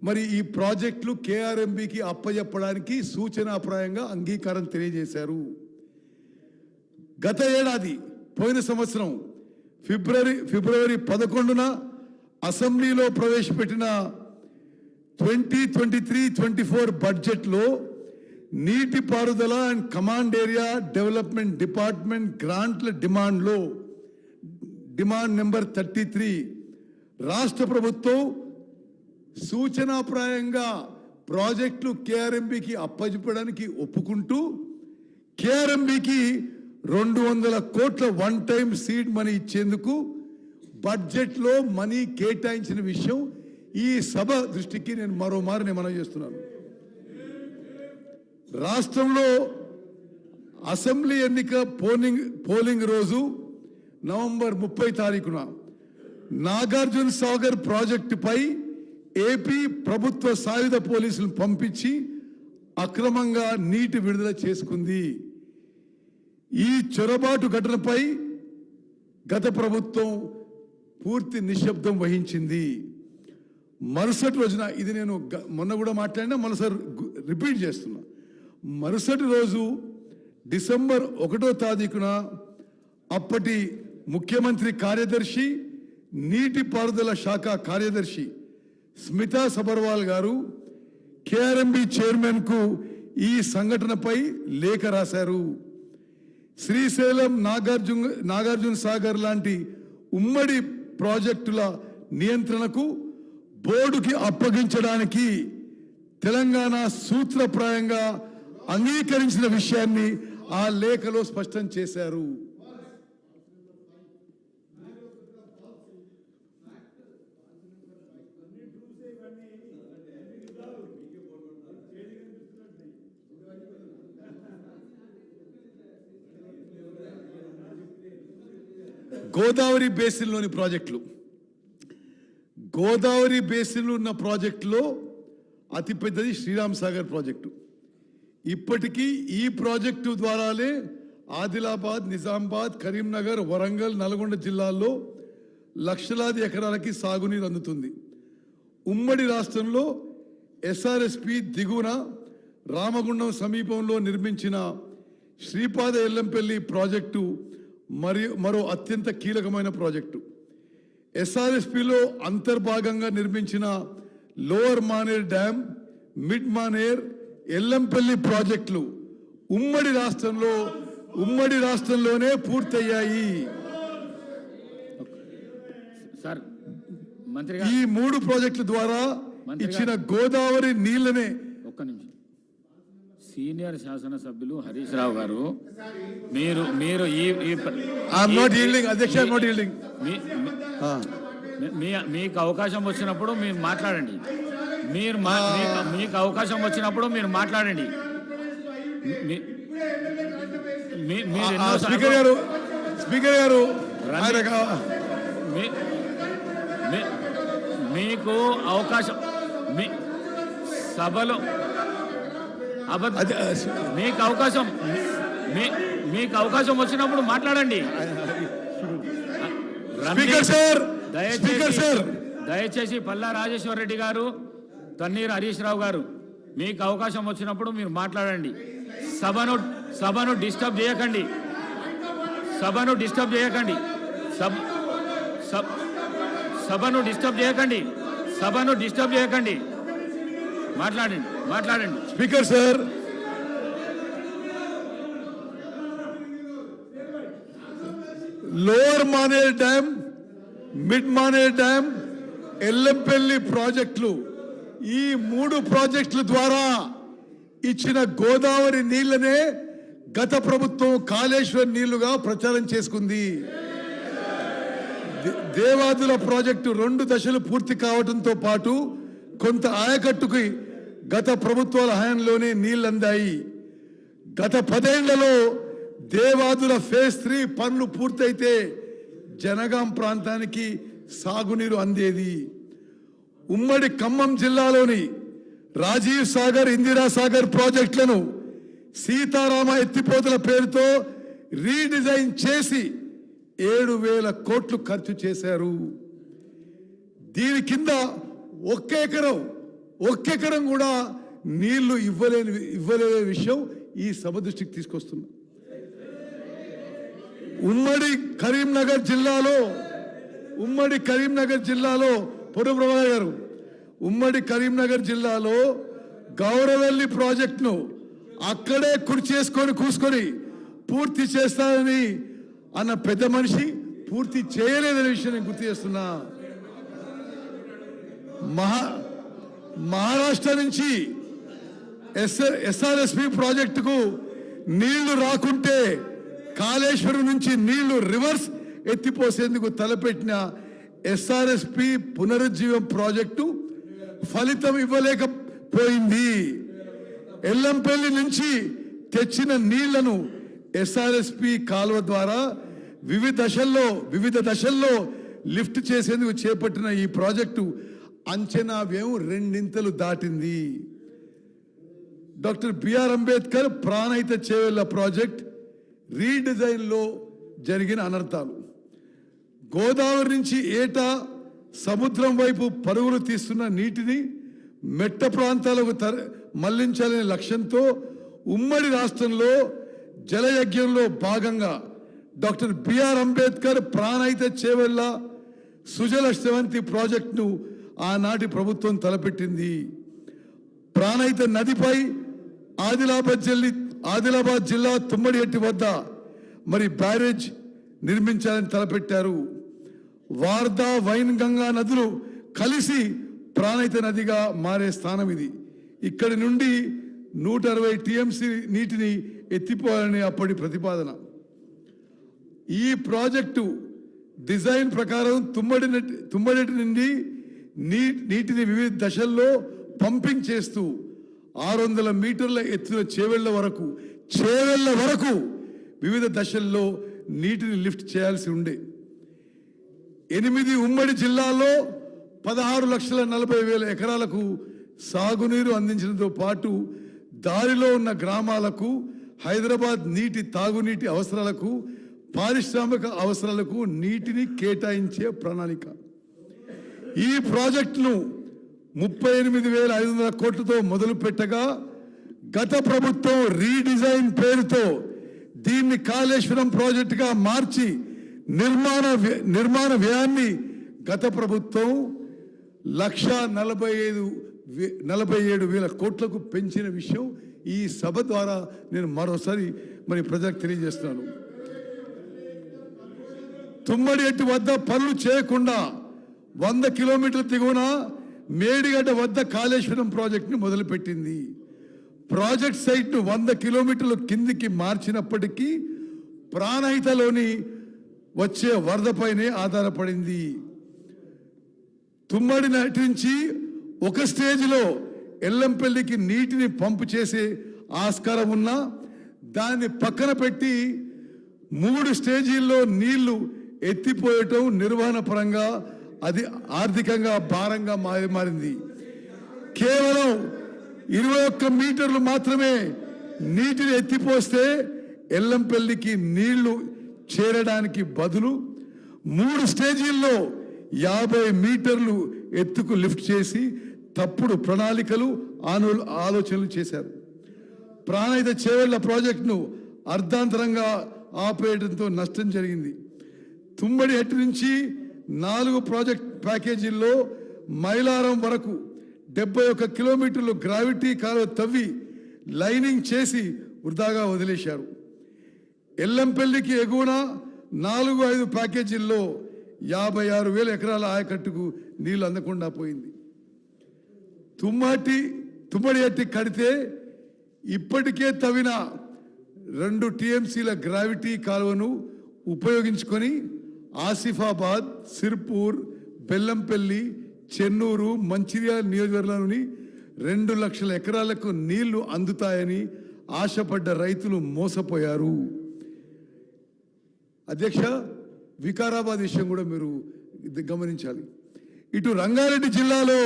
మరి ఈ ప్రాజెక్టులు కేఆర్ఎంబికి అప్పజెప్పడానికి సూచనాప్రాయంగా అంగీకారం తెలియజేశారు. గత ఏడాది పోయిన సంవత్సరం ఫిబ్రవరి 11న అసెంబ్లీలో ప్రవేశపెట్టిన 2023-24 బడ్జెట్లో నీటిపారుదల and command area development department గ్రాంట్ల డిమాండ్ నెంబర్ 33 రాష్ట్ర ప్రభుత్వం సూచనాప్రాయంగా ప్రాజెక్టులు కేఆర్ఎంబికి అప్పజెప్పడానికి ఒప్పుకుంటూ కేఆర్ఎంబికి 200 కోట్ల వన్ టైం సీడ్ మనీ ఇచ్చేందుకు బడ్జెట్లో మనీ కేటాయించిన విషయం ఈ సభ దృష్టికి నేను మరోమారు మనం చేస్తున్నాను. రాష్ట్రంలో అసెంబ్లీ ఎన్నిక పోలింగ్ రోజు నవంబర్ 30 తారీఖున నాగార్జున సాగర్ ప్రాజెక్టుపై ఏపీ ప్రభుత్వ సాయుధ పోలీసులను పంపించి అక్రమంగా నీటి విడుదల చేసుకుంది. ఈ చొరబాటు ఘటనపై గత ప్రభుత్వం పూర్తి నిశ్శబ్దం వహించింది. మరుసటి రోజున ఇది నేను మొన్న కూడా మాట్లాడినా మరోసారి రిపీట్ చేస్తున్నా. మరుసటి రోజు డిసెంబర్ 1వ తారీఖున అప్పటి ముఖ్యమంత్రి కార్యదర్శి నీటిపారుదల శాఖ కార్యదర్శి స్మితా సబర్వాల్ గారు కేఆర్ఎంబి చైర్మన్ కు ఈ సంఘటనపై లేఖ రాశారు. శ్రీశైలం నాగార్జున సాగర్ లాంటి ఉమ్మడి ప్రాజెక్టుల నియంత్రణకు బోర్డుకి అప్పగించడానికి తెలంగాణ సూత్రప్రాయంగా అంగీకరించిన విషయాన్ని ఆ లేఖలో స్పష్టం చేశారు. గోదావరి బేసిన్లోని ప్రాజెక్టులు. గోదావరి బేసిన్లో ఉన్న ప్రాజెక్టులో అతిపెద్దది శ్రీరామ్ సాగర్ ప్రాజెక్టు. ఇప్పటికీ ఈ ప్రాజెక్టు ద్వారానే ఆదిలాబాద్, నిజామాబాద్, కరీంనగర్, వరంగల్, నల్గొండ జిల్లాల్లో లక్షలాది ఎకరాలకి సాగునీరు అందుతుంది. ఉమ్మడి రాష్ట్రంలో ఎస్ఆర్ఎస్పి దిగువన రామగుండం సమీపంలో నిర్మించిన శ్రీపాద ఎల్లంపల్లి ప్రాజెక్టు మరో అత్యంత కీలకమైన ప్రాజెక్టు. ఎస్ఆర్ఎస్పిలో అంతర్భాగంగా నిర్మించిన lower Maner dam, mid Maner, Yellampalli ప్రాజెక్టులు ఉమ్మడి రాష్ట్రంలోనే పూర్తయ్యాయి. సార్ మంత్రి ఈ 3 ప్రాజెక్టుల ద్వారా ఇచ్చిన గోదావరి నీళ్లనే. ఒక్క నిమిషం. సీనియర్ శాసనసభ్యులు హరీష్ రావు గారు, మీరు మీకు అవకాశం వచ్చినప్పుడు మీరు మాట్లాడండి. మీకు అవకాశం వచ్చినప్పుడు మీరు మాట్లాడండి. స్పీకర్ గారు మీకు అవకాశం సభలో మీకు అవకాశం వచ్చినప్పుడు మాట్లాడండి. దయచేసి పల్లా రాజేశ్వర రెడ్డి గారు, తన్నీర్ హరీష్ రావు గారు, మీకు అవకాశం వచ్చినప్పుడు మీరు మాట్లాడండి. సభను డిస్టర్బ్ చేయకండి. సభను డిస్టర్బ్ చేయకండి. మాట్లాడండి. Speaker sir, lower Maner dam, mid Maner dam, Yellampalli ప్రాజెక్టులు, ఈ 3 ప్రాజెక్టుల ద్వారా ఇచ్చిన గోదావరి నీళ్లనే గత ప్రభుత్వం కాళేశ్వరం నీళ్లుగా ప్రచారం చేసుకుంది. దేవాదుల ప్రాజెక్టు 2 దశలు పూర్తి కావడంతో పాటు కొంత ఆయకట్టుకి గత ప్రభుత్వాల హయాంలోనే నీళ్లు అందాయి. గత 10 ఏళ్లలో దేవాదుల ఫేజ్ 3 పనులు పూర్తయితే జనగాం ప్రాంతానికి సాగునీరు అందేది. ఉమ్మడి ఖమ్మం జిల్లాలోని రాజీవ్ సాగర్, ఇందిరా సాగర్ ప్రాజెక్టులను సీతారామ ఎత్తిపోతల పేరుతో రీడిజైన్ చేసి 7,000 కోట్లు ఖర్చు చేశారు. దీని కింద ఒక్క ఎకరం కూడా నీళ్లు ఇవ్వలేని విషయం ఈ సభ దృష్టికి తీసుకొస్తున్నా. ఉమ్మడి కరీంనగర్ జిల్లాలో పొడుబ్రహ్మయ్య గారు, ఉమ్మడి కరీంనగర్ జిల్లాలో గౌరవెల్లి ప్రాజెక్టును అక్కడే కూసుకొని పూర్తి చేస్తారని అన్న పెద్ద మనిషి పూర్తి చేయలేదనే విషయం నేను గుర్తు చేస్తున్నా. మహారాష్ట్ర నుంచి ఎస్ఆర్ఎస్పి ప్రాజెక్టుకు నీళ్లు రాకుంటే కాళేశ్వరం నుంచి నీళ్లు రివర్స్ ఎత్తిపోసేందుకు తలపెట్టిన ఎస్ఆర్ఎస్పి పునరుజ్జీవం ప్రాజెక్టు ఫలితం ఇవ్వలేకపోయింది. ఎల్లంపల్లి నుంచి తెచ్చిన నీళ్లను ఎస్ఆర్ఎస్పి కాలువ ద్వారా వివిధ దశల్లో లిఫ్ట్ చేసేందుకు చేపట్టిన ఈ ప్రాజెక్టు అంచనా వ్యయం 2 దాటింది. Doctor BR Ambedkar Pranahita Chevella project రీడిజైన్లో జరిగిన అనర్థాలు, గోదావరి నుంచి ఏటా సముద్రం వైపు పరుగులు తీస్తున్న నీటిని మెట్ట ప్రాంతాలకు మళ్లించాలనే లక్ష్యంతో ఉమ్మడి రాష్ట్రంలో జలయజ్ఞంలో భాగంగా డాక్టర్ బిఆర్ అంబేద్కర్ ప్రాణహిత చేవెళ్ల సుజల శ్రవంతి ప్రాజెక్టును ఆనాటి ప్రభుత్వం తలపెట్టింది. ప్రాణహిత నదిపై ఆదిలాబాద్ జిల్లా తుమ్మడిహట్టి వద్ద బ్యారేజ్ నిర్మించాలని తలపెట్టారు. వార్దా, వైన్ గంగా నదులు కలిసి ప్రాణహిత నదిగా మారే స్థానం ఇది. ఇక్కడి నుండి 160 టీఎంసీ నీటిని ఎత్తిపోవాలని అప్పటి ప్రతిపాదన. ఈ ప్రాజెక్టు డిజైన్ ప్రకారం తుమ్మడిహట్టి నుండి నీటిని వివిధ దశల్లో పంపింగ్ చేస్తూ 600 మీటర్ల ఎత్తున చేవెళ్ల వరకు వివిధ దశల్లో నీటిని లిఫ్ట్ చేయాల్సి ఉండే. 8 ఉమ్మడి జిల్లాల్లో 16,40,000 ఎకరాలకు సాగునీరు అందించడంతో పాటు దారిలో ఉన్న గ్రామాలకు హైదరాబాద్ నీటి తాగునీటి అవసరాలకు పారిశ్రామిక అవసరాలకు నీటిని కేటాయించే ప్రణాళిక. ఈ ప్రాజెక్టును 38,500 కోట్లతో మొదలు పెట్టగా గత ప్రభుత్వం రీడిజైన్ పేరుతో దీన్ని కాళేశ్వరం ప్రాజెక్టుగా మార్చి నిర్మాణ వ్యయాన్ని గత ప్రభుత్వం 1,47,000 కోట్లకు పెంచిన విషయం ఈ సభ ద్వారా నేను మరోసారి ప్రజలకు తెలియజేస్తున్నాను. తుమ్మడి ఎట్టు వద్ద పనులు చేయకుండా 100 కిలోమీటర్ల దిగువన మేడిగడ్డ వద్ద కాళేశ్వరం ప్రాజెక్టును మొదలుపెట్టింది. ప్రాజెక్ట్ సైట్ను 100 కిలోమీటర్ల కిందికి మార్చినప్పటికీ ప్రాణహితలోని వచ్చే వరదపైనే ఆధారపడింది. తుమ్మడి నుంచి ఒక స్టేజ్లో ఎల్లంపల్లికి నీటిని పంపు చేసే ఆస్కారం ఉన్నా దాన్ని పక్కన పెట్టి 3 స్టేజీల్లో నీళ్లు ఎత్తిపోయటం నిర్వహణ పరంగా అది ఆర్థికంగా భారంగా మారింది. కేవలం 21 మీటర్లు మాత్రమే నీటిని ఎత్తిపోస్తే ఎల్లంపల్లికి నీళ్లు చేరడానికి బదులు 3 స్టేజీల్లో 50 మీటర్లు ఎత్తుకు లిఫ్ట్ చేసి తప్పుడు ప్రణాళికలు ఆలోచనలు చేశారు. ప్రాణహిత చేవెళ్ల ప్రాజెక్టును అర్ధాంతరంగా ఆపేయడంతో నష్టం జరిగింది. తుమ్మడి హెట్టు నుంచి 4 ప్రాజెక్ట్ ప్యాకేజీల్లో మైలారం వరకు 71 కిలోమీటర్లు గ్రావిటీ కాలువ తవ్వి లైనింగ్ చేసి వృధాగా వదిలేశారు. ఎల్లంపల్లికి ఎగువన 4-5 ప్యాకేజీల్లో 56,000 ఎకరాల ఆయకట్టుకు నీళ్లు అందకుండా పోయింది. తుమ్మడి ఎట్టి కడితే ఇప్పటికే తవ్విన 2 టీఎంసీల గ్రావిటీ కాలువను ఉపయోగించుకొని ఆసిఫాబాద్, సిర్పూర్, బెల్లంపల్లి, చెన్నూరు, మంచిర్యాల నియోజకవర్గంలోని 2 లక్షల ఎకరాలకు నీళ్లు అందుతాయని ఆశపడ్డ రైతులు మోసపోయారు. అధ్యక్ష, వికారాబాద్ విషయం కూడా మీరు గమనించాలి. ఇటు రంగారెడ్డి జిల్లాలో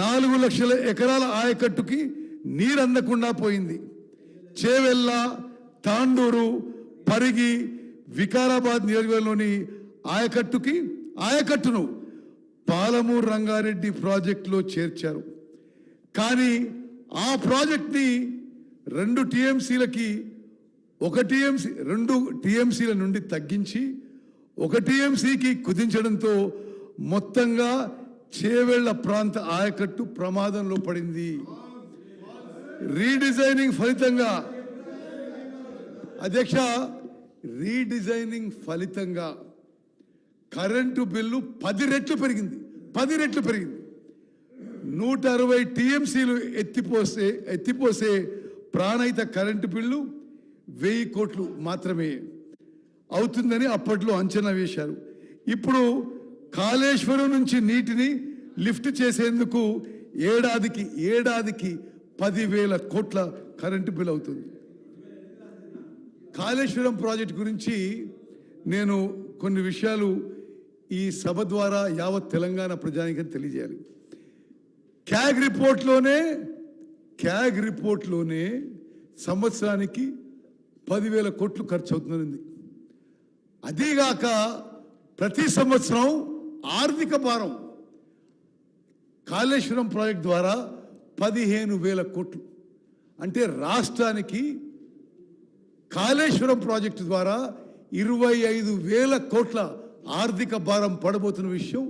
4 లక్షల ఎకరాల ఆయకట్టుకి నీరు అందకుండా పోయింది. చేవెళ్ళ, తాండూరు, పరిగి, వికారాబాద్ నియోజకవర్గంలోని ఆయకట్టును పాలమూరు రంగారెడ్డి ప్రాజెక్టులో చేర్చారు. కానీ ఆ ప్రాజెక్ట్ని 2 టీఎంసీలకి 2 టీఎంసీల నుండి తగ్గించి 1 టీఎంసీకి కుదించడంతో మొత్తంగా చేవెళ్ల ప్రాంత ఆయకట్టు ప్రమాదంలో పడింది. రీడిజైనింగ్ ఫలితంగా అధ్యక్ష, కరెంటు బిల్లు 10 రెట్లు పెరిగింది. 160 టీఎంసీలు ఎత్తిపోసే ప్రాణహిత కరెంటు బిల్లు 1000 కోట్లు మాత్రమే అవుతుందని అప్పట్లో అంచనా వేశారు. ఇప్పుడు కాళేశ్వరం నుంచి నీటిని లిఫ్ట్ చేసేందుకు ఏడాదికి 10,000 కోట్ల కరెంటు బిల్ అవుతుంది. కాళేశ్వరం ప్రాజెక్టు గురించి నేను కొన్ని విషయాలు ఈ సభ ద్వారా యావత్ తెలంగాణ ప్రజానికి తెలియజేయాలి. క్యాగ్ రిపోర్ట్లోనే సంవత్సరానికి 10,000 కోట్లు ఖర్చు అవుతుంది. అదీగాక ప్రతి సంవత్సరం ఆర్థిక భారం కాళేశ్వరం ప్రాజెక్ట్ ద్వారా 15,000 కోట్లు. అంటే రాష్ట్రానికి కాళేశ్వరం ప్రాజెక్టు ద్వారా 25,000 కోట్ల ఆర్థిక భారం పడబోతున్న విషయం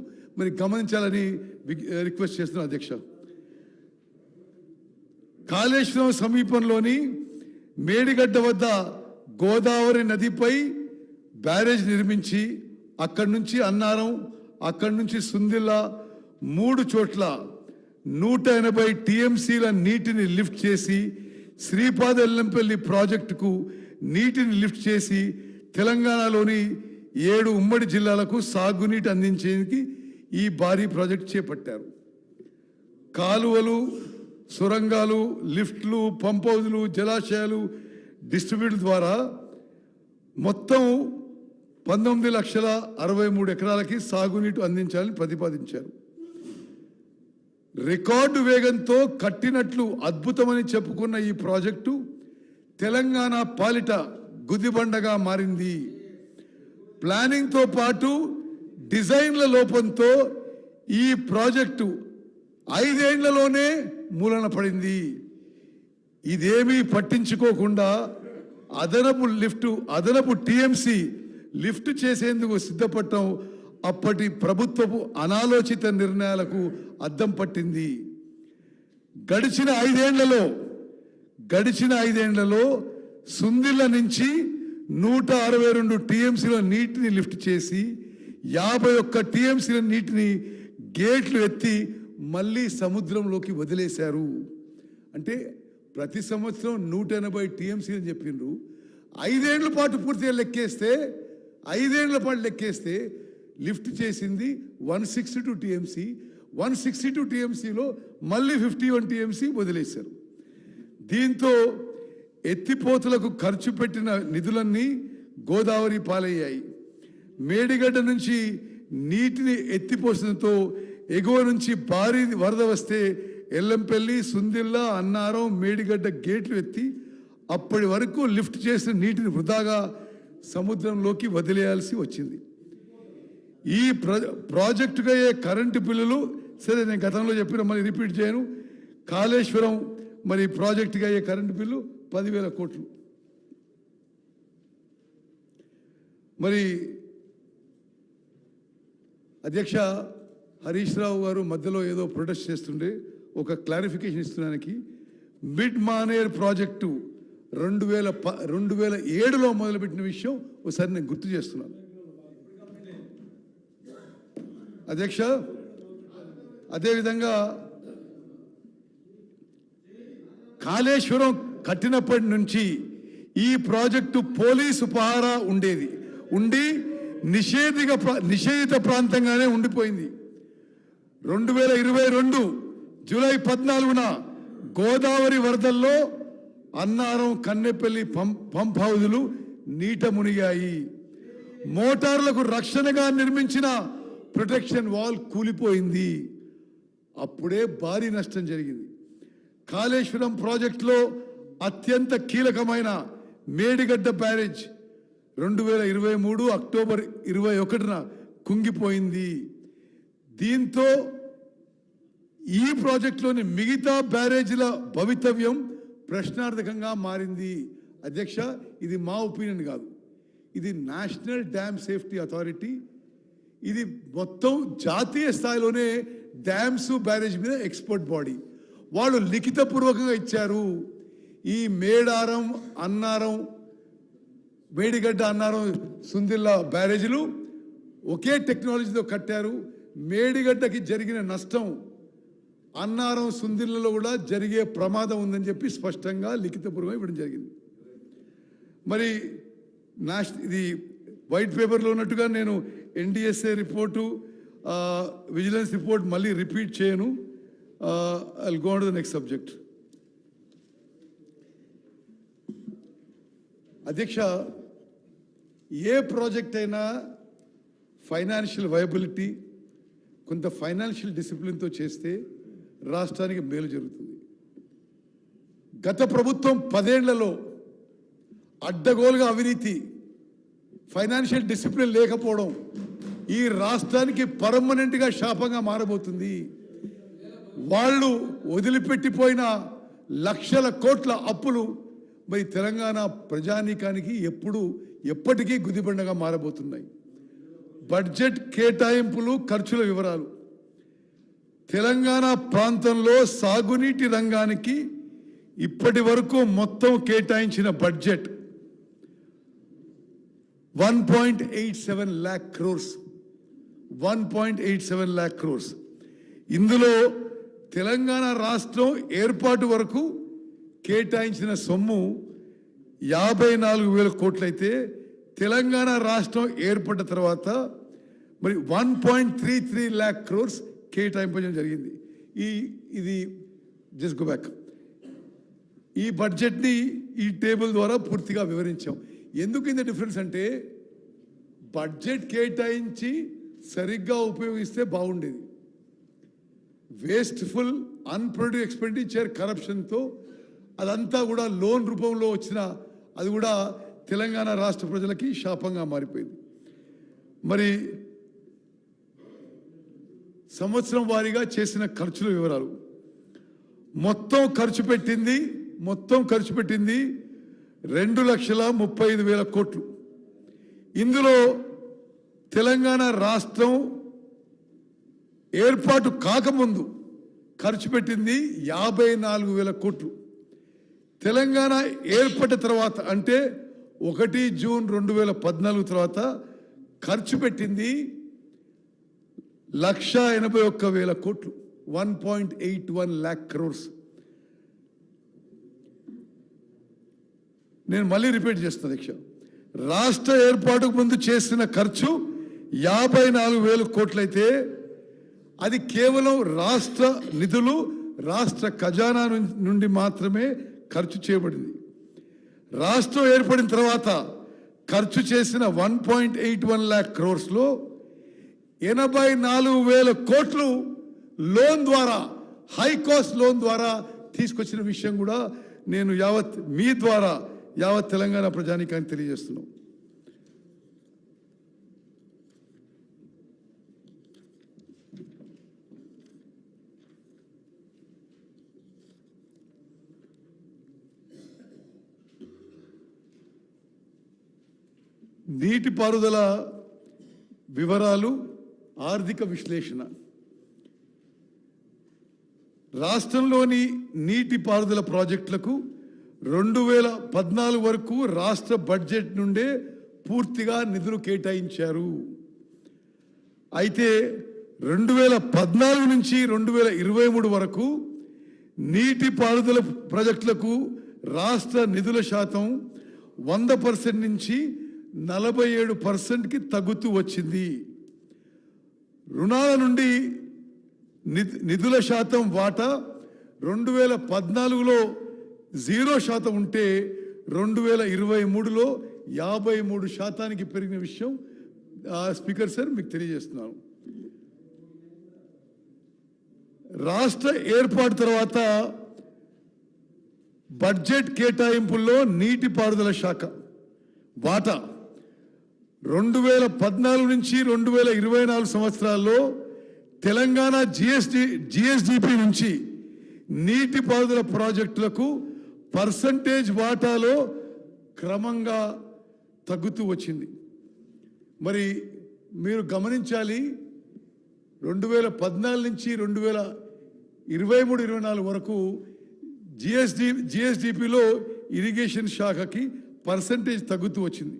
గమనించాలని రిక్వెస్ట్ చేస్తున్నాను అధ్యక్ష. కాళేశ్వరం సమీపంలోని మేడిగడ్డ వద్ద గోదావరి నదిపై బ్యారేజ్ నిర్మించి అక్కడి నుంచి అన్నారం, అక్కడి నుంచి సుందిల్లా 3 చోట్ల 180 టీఎంసీల నీటిని లిఫ్ట్ చేసి శ్రీపాద ఎల్లంపల్లి ప్రాజెక్టుకు నీటిని లిఫ్ట్ చేసి తెలంగాణలోని 7 ఉమ్మడి జిల్లాలకు సాగునీటి అందించేందుకు ఈ భారీ ప్రాజెక్టు చేపట్టారు. కాలువలు, సొరంగాలు, లిఫ్ట్లు, పంప్ హౌజులు, జలాశయాలు, డిస్ట్రిబ్యూటర్ ద్వారా మొత్తం 19,63 ఎకరాలకి సాగునీటి అందించాలని ప్రతిపాదించారు. రికార్డు వేగంతో కట్టినట్లు అద్భుతమని చెప్పుకున్న ఈ ప్రాజెక్టు తెలంగాణ పాలిట గుదిబండగా మారింది. ప్లానింగ్తో పాటు డిజైన్ల లోపంతో ఈ ప్రాజెక్టు 5 ఏళ్లలోనే మూలన పడింది. ఇదేమీ పట్టించుకోకుండా అదనపు టీఎంసీ లిఫ్ట్ చేసేందుకు సిద్ధపడటం అప్పటి ప్రభుత్వపు అనాలోచిత నిర్ణయాలకు అద్దం పట్టింది. గడిచిన ఐదేళ్లలో సుందిళ్ళ నుంచి 162 టీఎంసీల నీటిని లిఫ్ట్ చేసి 51 టీఎంసీల నీటిని గేట్లు ఎత్తి మళ్ళీ సముద్రంలోకి వదిలేశారు. అంటే ప్రతి సంవత్సరం 180 టీఎంసీ అని చెప్పిండ్రు. 5 ఏళ్ల పాటు పూర్తిగా లెక్కేస్తే 5 ఏళ్ల పాటు లెక్కేస్తే లిఫ్ట్ చేసింది 162 టీఎంసీ. 162 టీఎంసీలో మళ్ళీ 51 టీఎంసీ వదిలేశారు. దీంతో ఎత్తిపోతులకు ఖర్చు పెట్టిన నిధులన్నీ గోదావరి పాలయ్యాయి. మేడిగడ్డ నుంచి నీటిని ఎత్తిపోసడంతో ఎగువ నుంచి భారీ వరద వస్తే ఎల్లంపల్లి, సుందిళ్ళ, అన్నారం, మేడిగడ్డ గేట్లు ఎత్తి అప్పటి వరకు లిఫ్ట్ చేసిన నీటిని వృధాగా సముద్రంలోకి వదిలేయాల్సి వచ్చింది. ఈ ప్రాజెక్టుగా అయ్యే కరెంటు బిల్లులు, సరే నేను గతంలో చెప్పిన మళ్ళీ రిపీట్ చేయను, కాళేశ్వరం మరి ప్రాజెక్టుగా అయ్యే కరెంటు బిల్లు 10,000 కోట్లు. మరి అధ్యక్ష హరీష్ రావు గారు మధ్యలో ఏదో ప్రొటెస్ట్ చేస్తుండే ఒక క్లారిఫికేషన్ ఇస్తున్నానికి, మిడ్ మానేర్ ప్రాజెక్టు 2007లో మొదలుపెట్టిన విషయం ఒకసారి నేను గుర్తు చేస్తున్నాను. అధ్యక్ష అదేవిధంగా కాళేశ్వరం కట్టినప్పటి నుంచి ఈ ప్రాజెక్టు పోలీసు పహారా ఉండి నిషేధిత ప్రాంతంగానే ఉండిపోయింది. 2022 జూలై 14న గోదావరి వరదల్లో అన్నారం, కన్నెపల్లి పంప్ హౌజులు నీట మునిగాయి. మోటార్లకు రక్షణగా నిర్మించిన ప్రొటెక్షన్ వాల్ కూలిపోయింది. అప్పుడే భారీ నష్టం జరిగింది. కాళేశ్వరం ప్రాజెక్టులో అత్యంత కీలకమైన మేడిగడ్డ బ్యారేజ్ 2023 అక్టోబర్ 21న కుంగిపోయింది. దీంతో ఈ ప్రాజెక్టులోని మిగతా బ్యారేజీల భవితవ్యం ప్రశ్నార్థకంగా మారింది. అధ్యక్ష ఇది మా ఒపీనియన్ కాదు, ఇది నేషనల్ డ్యామ్ సేఫ్టీ అథారిటీ, ఇది మొత్తం జాతీయ స్థాయిలోనే డ్యామ్స్ బ్యారేజ్ మీద ఎక్స్పర్ట్ బాడీ. వాళ్ళు లిఖితపూర్వకంగా ఇచ్చారు. ఈ మేడిగడ్డ, అన్నారం, సుందిళ్ళ బ్యారేజీలు ఒకే టెక్నాలజీతో కట్టారు. మేడిగడ్డకి జరిగిన నష్టం అన్నారం, సుందిళ్ళలో కూడా జరిగే ప్రమాదం ఉందని చెప్పి స్పష్టంగా లిఖితపూర్వకంగా ఇవ్వడం జరిగింది. మరి ఇది వైట్ పేపర్లో ఉన్నట్టుగా నేను ఎన్డిఎస్ఏ రిపోర్టు, విజిలెన్స్ రిపోర్ట్ మళ్ళీ రిపీట్ చేయను. I'll go on to the next subject. అధ్యక్ష ఏ ప్రాజెక్ట్ అయినా ఫైనాన్షియల్ వైబిలిటీ, కొంత ఫైనాన్షియల్ డిసిప్లిన్తో చేస్తే రాష్ట్రానికి మేలు జరుగుతుంది. గత ప్రభుత్వం 10 ఏళ్లలో అడ్డగోలుగా అవినీతి, ఫైనాన్షియల్ డిసిప్లిన్ లేకపోవడం ఈ రాష్ట్రానికి పర్మనెంట్గా శాపంగా మారబోతుంది. వాళ్ళు వదిలిపెట్టిపోయిన లక్షల కోట్ల అప్పులు మరి తెలంగాణ ప్రజానీకానికి ఎప్పటికీ గుదిబండగా మారబోతున్నాయి. బడ్జెట్ కేటాయింపులు, ఖర్చుల వివరాలు. తెలంగాణ ప్రాంతంలో సాగునీటి రంగానికి ఇప్పటి వరకు మొత్తం కేటాయించిన budget 1.87 lakh crores. 1.87 lakh crores. ఇందులో తెలంగాణ రాష్ట్రం ఏర్పాటు వరకు కేటాయించిన సొమ్ము 54,000 కోట్లయితే తెలంగాణ రాష్ట్రం ఏర్పడ్డ తర్వాత మరి 1.33 lakh crores కేటాయించడం జరిగింది. ఇది జస్ట్ గో బ్యాక్. ఈ బడ్జెట్ని ఈ టేబుల్ ద్వారా పూర్తిగా వివరించాం. ఎందుకు ఇంత డిఫరెన్స్ అంటే బడ్జెట్ కేటాయించి సరిగ్గా ఉపయోగిస్తే బాగుండేది. వేస్ట్ఫుల్ అన్ప్రొడ్యూస్ ఎక్స్పెండిచర్ కరప్షన్తో అదంతా కూడా లోన్ రూపంలో వచ్చిన అది కూడా తెలంగాణ రాష్ట్ర ప్రజలకి శాపంగా మారిపోయింది. మరి సంవత్సరం వారీగా చేసిన ఖర్చుల వివరాలు మొత్తం ఖర్చు పెట్టింది 2,35,000 కోట్లు. ఇందులో తెలంగాణ రాష్ట్రం ఏర్పాటు కాకముందు ఖర్చు పెట్టింది 54,000 కోట్లు. తెలంగాణ ఏర్పడిన తర్వాత అంటే 1 జూన్ 2014 తర్వాత ఖర్చు పెట్టింది 1,81,000 కోట్లు, 1.81 lakh crores. నేను మళ్ళీ రిపీట్ చేస్తాను దీక్ష. రాష్ట్ర ఏర్పాటుకు ముందు చేసిన ఖర్చు 54,000 కోట్లయితే అది కేవలం రాష్ట్ర నిధులు, రాష్ట్ర ఖజానా నుండి మాత్రమే ఖర్చు చేయబడింది. రాష్ట్రం ఏర్పడిన తర్వాత ఖర్చు చేసిన 1.81 lakh crores-లో 84,000 కోట్లు లోన్ ద్వారా, హై కాస్ట్ లోన్ ద్వారా తీసుకొచ్చిన విషయం కూడా నేను మీ ద్వారా యావత్ తెలంగాణ ప్రజానీకానికి తెలియజేస్తున్నాం. నీటిపారుదల వివరాలు, ఆర్థిక విశ్లేషణ. రాష్ట్రంలోని నీటిపారుదల ప్రాజెక్టులకు 2014 వరకు రాష్ట్ర బడ్జెట్ నుండే పూర్తిగా నిధులు కేటాయించారు. అయితే 2014 నుంచి 2023 వరకు నీటిపారుదల ప్రాజెక్టులకు రాష్ట్ర నిధుల శాతం 100% నుంచి 47%కి తగ్గుతూ వచ్చింది. రుణాల నుండి నిధుల శాతం వాటా 2014లో 0% ఉంటే 2023లో 53% పెరిగిన విషయం స్పీకర్ సార్ మీకు తెలియజేస్తున్నాను. రాష్ట్ర ఏర్పాటు తర్వాత బడ్జెట్ కేటాయింపుల్లో నీటిపారుదల శాఖ వాటా 2014 నుంచి 2024 సంవత్సరాల్లో తెలంగాణ జిఎస్డిపి నుంచి నీటిపారుదల ప్రాజెక్టులకు పర్సంటేజ్ వాటాలో క్రమంగా తగ్గుతూ వచ్చింది. మరి మీరు గమనించాలి, 2014 నుంచి 2023-24 వరకు జిఎస్డిపిలో ఇరిగేషన్ శాఖకి పర్సంటేజ్ తగ్గుతూ వచ్చింది.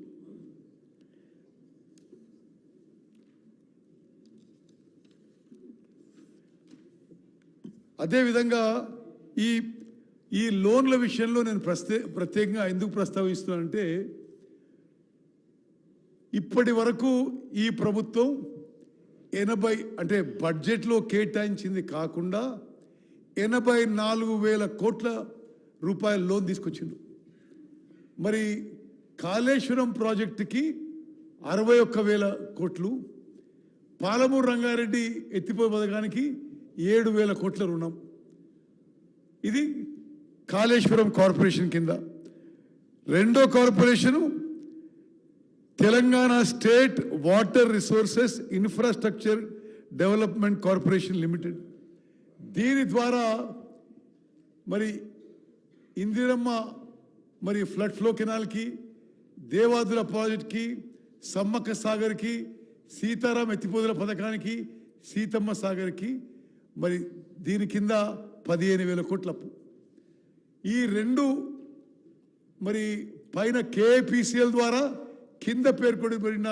అదేవిధంగా ఈ లోన్ల విషయంలో నేను ప్రత్యేకంగా ఎందుకు ప్రస్తావిస్తున్నానంటే, ఇప్పటి వరకు ఈ ప్రభుత్వం 80 అంటే బడ్జెట్లో కేటాయించింది కాకుండా 84,000 కోట్ల రూపాయల లోన్ తీసుకొచ్చిండు. మరి కాళేశ్వరం ప్రాజెక్టుకి 61,000 కోట్లు, పాలమూరు రంగారెడ్డి ఎత్తిపోయి పథకానికి 7,000 కోట్ల రుణం. ఇది కాళేశ్వరం కార్పొరేషన్ కింద. రెండో corporation Telangana state water resources infrastructure development corporation limited. దీని ద్వారా మరి ఇందిరమ్మ మరి ఫ్లడ్ ఫ్లో కెనాల్కి, దేవాదుల ప్రాజెక్ట్కి, సమ్మక్క సాగర్కి, సీతారాం ఎత్తిపోదుల పథకానికి, సీతమ్మ సాగర్కి మరి దీని కింద 15,000 కోట్ల అప్పు. ఈ రెండు మరి పైన కేపీసీఎల్ ద్వారా, కింద పేర్కొనబడిన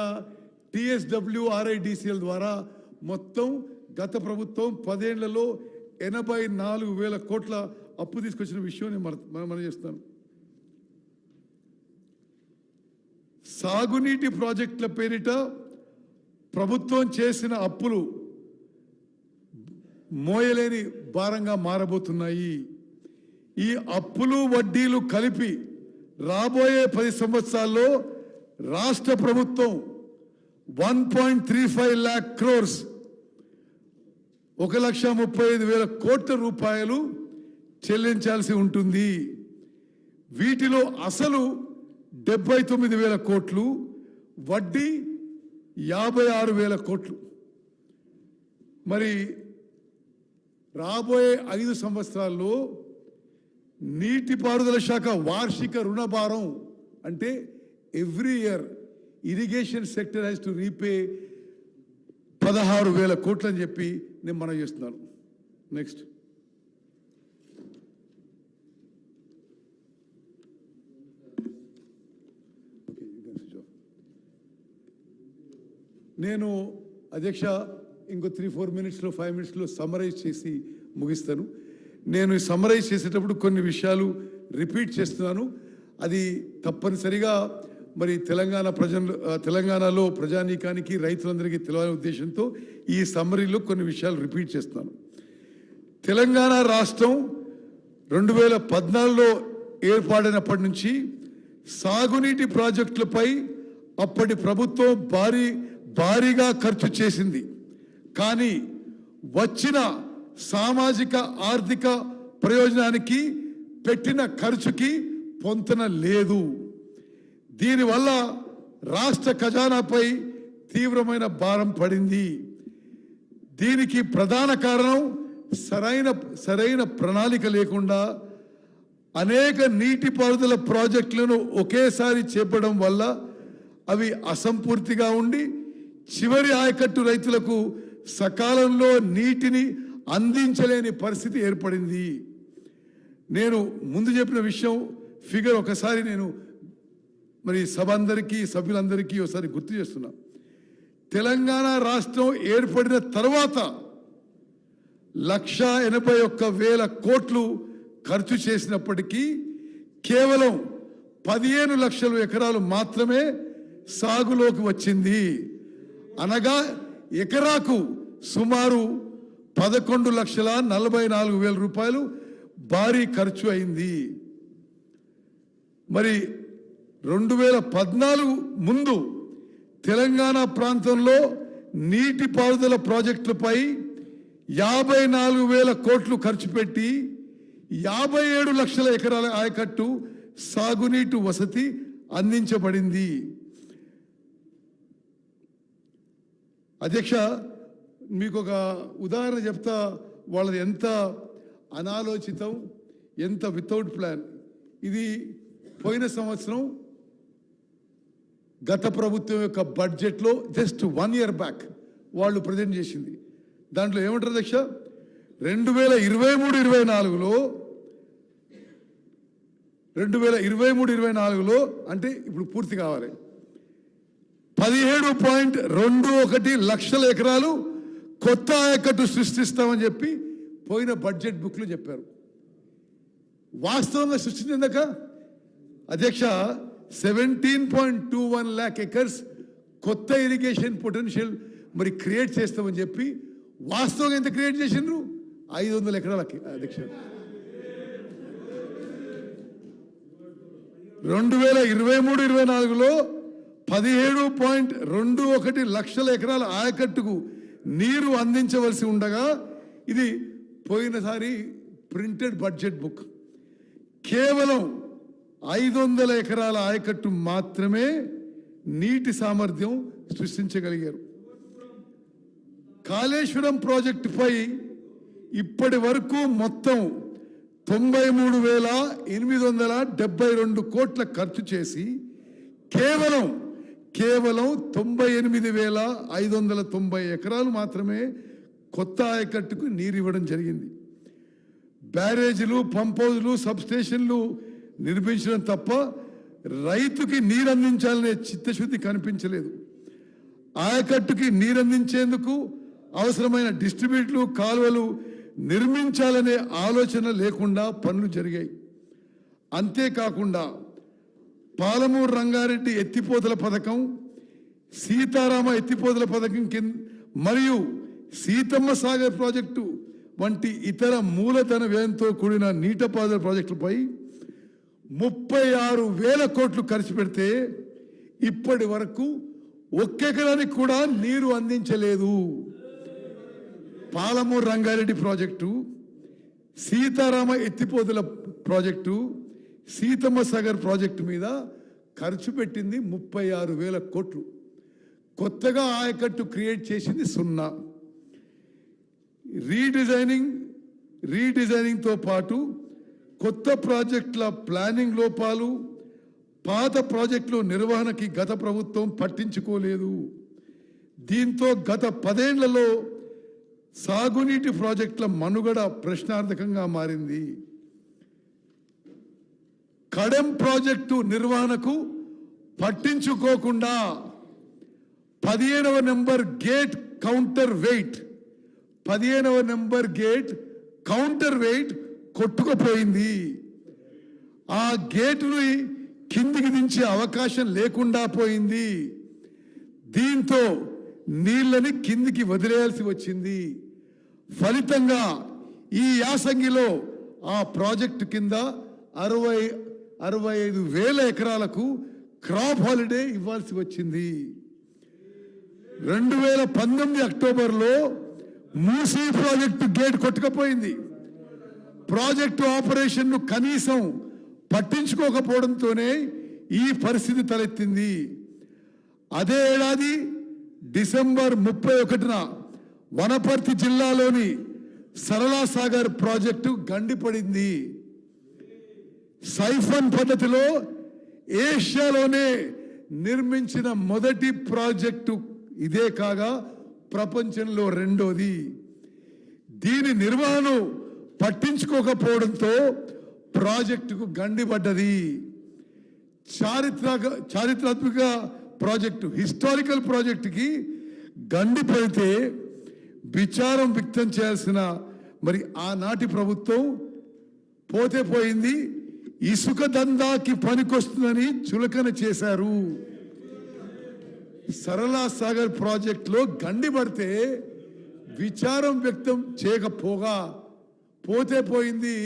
TSWRIDCL ద్వారా మొత్తం గత ప్రభుత్వం 10 ఏళ్లలో 84,000 కోట్ల అప్పు తీసుకొచ్చిన విషయం నేను మనం చేస్తాను. సాగునీటి ప్రాజెక్టుల పేరిట ప్రభుత్వం చేసిన అప్పులు మోయలేని భారంగా మారబోతున్నాయి. ఈ అప్పులు వడ్డీలు కలిపి రాబోయే 10 సంవత్సరాల్లో రాష్ట్ర ప్రభుత్వం 1.35 lakh crores 1,35,000 కోట్ల రూపాయలు చెల్లించాల్సి ఉంటుంది. వీటిలో అసలు 79,000 కోట్లు, వడ్డీ 56,000 కోట్లు. మరి రాబోయే 5 సంవత్సరాల్లో నీటిపారుదల శాఖ వార్షిక రుణభారం అంటే every year irrigation sector has to repay 16,000 కోట్లు అని చెప్పి నేను మనం చేస్తున్నాను. నెక్స్ట్ నేను అధ్యక్ష ఇంకో 3-4 మినిట్స్లో 5 మినిట్స్లో సమ్మరైజ్ చేసి ముగిస్తాను. నేను ఈ సమ్మరైజ్ చేసేటప్పుడు కొన్ని విషయాలు రిపీట్ చేస్తున్నాను. అది తప్పనిసరిగా మరి తెలంగాణలో ప్రజానీకానికి రైతులందరికీ తెలియాలనే ఉద్దేశంతో ఈ సమ్మరీలో కొన్ని విషయాలు రిపీట్ చేస్తున్నాను. తెలంగాణ రాష్ట్రం 2014లో ఏర్పాటైనప్పటి నుంచి సాగునీటి ప్రాజెక్టులపై అప్పటి ప్రభుత్వం భారీగా ఖర్చు చేసింది. కానీ వచ్చిన సామాజిక ఆర్థిక ప్రయోజనానికి పెట్టిన ఖర్చుకి పొంతన లేదు. దీనివల్ల రాష్ట్ర ఖజానాపై తీవ్రమైన భారం పడింది. దీనికి ప్రధాన కారణం సరైన ప్రణాళిక లేకుండా అనేక నీటిపారుదల ప్రాజెక్టులను ఒకేసారి చేపట్టడం వల్ల అవి అసంపూర్తిగా ఉండి చివరి ఆయకట్టు రైతులకు సకాలంలో నీటిని అందించలేని పరిస్థితి ఏర్పడింది. నేను ముందు చెప్పిన విషయం ఫిగర్ ఒకసారి నేను మరి సభ్యులందరికీ ఒకసారి గుర్తు చేస్తున్నా. తెలంగాణ రాష్ట్రం ఏర్పడిన తర్వాత 1,81,000 కోట్లు ఖర్చు చేసినప్పటికీ కేవలం 15 లక్షల ఎకరాలు మాత్రమే సాగులోకి వచ్చింది. అనగా ఎకరాకు సుమారు 11,44,000 రూపాయలు భారీ ఖర్చు అయింది. మరి 2014 ముందు తెలంగాణ ప్రాంతంలో నీటిపారుదల ప్రాజెక్టులపై 54,000 కోట్లు ఖర్చు పెట్టి 57 లక్షల ఎకరాల ఆయకట్టు సాగునీటి వసతి అందించబడింది. అధ్యక్ష, మీకు ఒక ఉదాహరణ చెప్తా. వాళ్ళది ఎంత అనాలోచితం, ఎంత వితౌట్ ప్లాన్. ఇది పోయిన సంవత్సరం గత ప్రభుత్వం యొక్క బడ్జెట్లో జస్ట్ 1 year బ్యాక్ వాళ్ళు ప్రజెంట్ చేసింది. దాంట్లో ఏమంటారు అధ్యక్ష, 2023-24లో అంటే ఇప్పుడు పూర్తి కావాలి 17.21 లక్షల ఎకరాలు కొత్త ఆయకట్టు సృష్టిస్తామని చెప్పి పోయిన బడ్జెట్ బుక్లో చెప్పారు. వాస్తవంగా సృష్టించిందాక అధ్యక్ష 17.21 lakh acres కొత్త ఇరిగేషన్ పొటెన్షియల్ మరి క్రియేట్ చేస్తామని చెప్పి వాస్తవంగా ఎంత క్రియేట్ చేసిండ్రు? 500 ఎకరాలకి అధ్యక్ష. 2023-24లో 17.21 లక్షల ఎకరాల ఆయకట్టుకు నీరు అందించవలసి ఉండగా ఇది పోయినసారి ప్రింటెడ్ బడ్జెట్ బుక్. కేవలం 500 ఎకరాల ఆయకట్టు మాత్రమే నీటి సామర్థ్యం సృష్టించగలిగారు. కాళేశ్వరం ప్రాజెక్టుపై ఇప్పటి వరకు మొత్తం 93,872 కోట్ల ఖర్చు చేసి కేవలం 98,590 ఎకరాలు మాత్రమే కొత్త ఆయకట్టుకు నీరు ఇవ్వడం జరిగింది. బ్యారేజీలు, పంప్ హౌజులు, సబ్స్టేషన్లు నిర్మించడం తప్ప రైతుకి నీరు అందించాలనే చిత్తశుద్ధి కనిపించలేదు. ఆయకట్టుకి నీరు అందించేందుకు అవసరమైన డిస్ట్రిబ్యూటర్లు, కాలువలు నిర్మించాలనే ఆలోచన లేకుండా పనులు జరిగాయి. అంతేకాకుండా పాలమూరు రంగారెడ్డి ఎత్తిపోతల పథకం, సీతారామ ఎత్తిపోతల పథకం కింద మరియు సీతమ్మ సాగర్ ప్రాజెక్టు వంటి ఇతర మూలధన వ్యయంతో కూడిన నీటిపారుదల ప్రాజెక్టులపై 36,000 కోట్లు ఖర్చు పెడితే ఇప్పటి వరకు ఒక్కెకరానికి కూడా నీరు అందించలేదు. పాలమూరు రంగారెడ్డి ప్రాజెక్టు, సీతారామ ఎత్తిపోతుల ప్రాజెక్టు, సీతమ్మ సాగర్ ప్రాజెక్టు మీద ఖర్చు పెట్టింది 36,000 కోట్లు. కొత్తగా ఆయకట్టు క్రియేట్ చేసింది 0. రీడిజైనింగ్తో పాటు కొత్త ప్రాజెక్టుల ప్లానింగ్ లోపాలు, పాత ప్రాజెక్టుల నిర్వహణకి గత ప్రభుత్వం పట్టించుకోలేదు. దీంతో గత 10 ఏళ్లలో సాగునీటి ప్రాజెక్టుల మనుగడ ప్రశ్నార్థకంగా మారింది. కడెం ప్రాజెక్టు నిర్వహణకు పట్టించుకోకుండా 15వ నెంబర్ గేట్ కౌంటర్ వెయిట్ 15వ నెంబర్ గేట్ కౌంటర్ వెయిట్ కొట్టుకుపోయింది. ఆ గేటుని కిందికి దించే అవకాశం లేకుండా పోయింది. దీంతో నీళ్ళని కిందికి వదిలేయాల్సి వచ్చింది. ఫలితంగా ఈ యాసంగిలో ఆ ప్రాజెక్టు కింద 65,000 ఎకరాలకు క్రాప్ హాలిడే ఇవ్వాల్సి వచ్చింది. 2019 అక్టోబర్లో మూసీ ప్రాజెక్టు గేట్ కొట్టుకుపోయింది. ప్రాజెక్టు ఆపరేషన్ను కనీసం పట్టించుకోకపోవడంతోనే ఈ పరిస్థితి తలెత్తింది. అదే ఏడాది డిసెంబర్ 31న వనపర్తి జిల్లాలోని సరళా సాగర్ ప్రాజెక్టు గండిపడింది. సైఫన్ పద్ధతిలో ఏషియాలోనే నిర్మించిన మొదటి ప్రాజెక్టు ఇదే కాగా ప్రపంచంలో 2వది. దీని నిర్వహణ పట్టించుకోకపోవడంతో ప్రాజెక్టుకు గండిపడ్డది. చారిత్రాత్మక ప్రాజెక్టు, హిస్టారికల్ ప్రాజెక్టుకి గండిపడితే విచారం వ్యక్తం చేయాల్సిన మరి ఆనాటి ప్రభుత్వం పోతే పోయింది, ఇసుక దందాకి పనికొస్తుందని చులకన చేశారు. సరళా సాగర్ ప్రాజెక్టులో గండిపడితే విచారం వ్యక్తం చేయకపోగా పోతే పోయింది,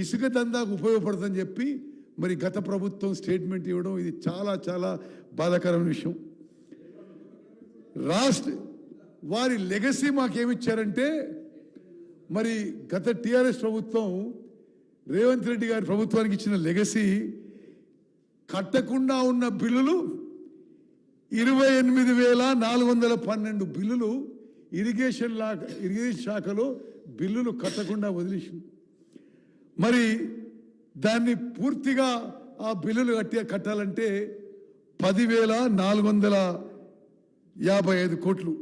ఇసుక దందాకు ఉపయోగపడుతుందని చెప్పి మరి గత ప్రభుత్వం స్టేట్మెంట్ ఇవ్వడం ఇది చాలా చాలా బాధాకరమైన విషయం. వారి లెగసీ మాకేమిచ్చారంటే మరి గత టిఆర్ఎస్ ప్రభుత్వం రేవంత్ రెడ్డి గారి ప్రభుత్వానికి ఇచ్చిన లెగసీ కట్టకుండా ఉన్న బిల్లులు 28,412 బిల్లులు ఇరిగేషన్ శాఖలో బిల్లులు కట్టకుండా వదిలేసింది. మరి దాన్ని పూర్తిగా ఆ బిల్లులు కట్టాలంటే 10,455 కోట్లు.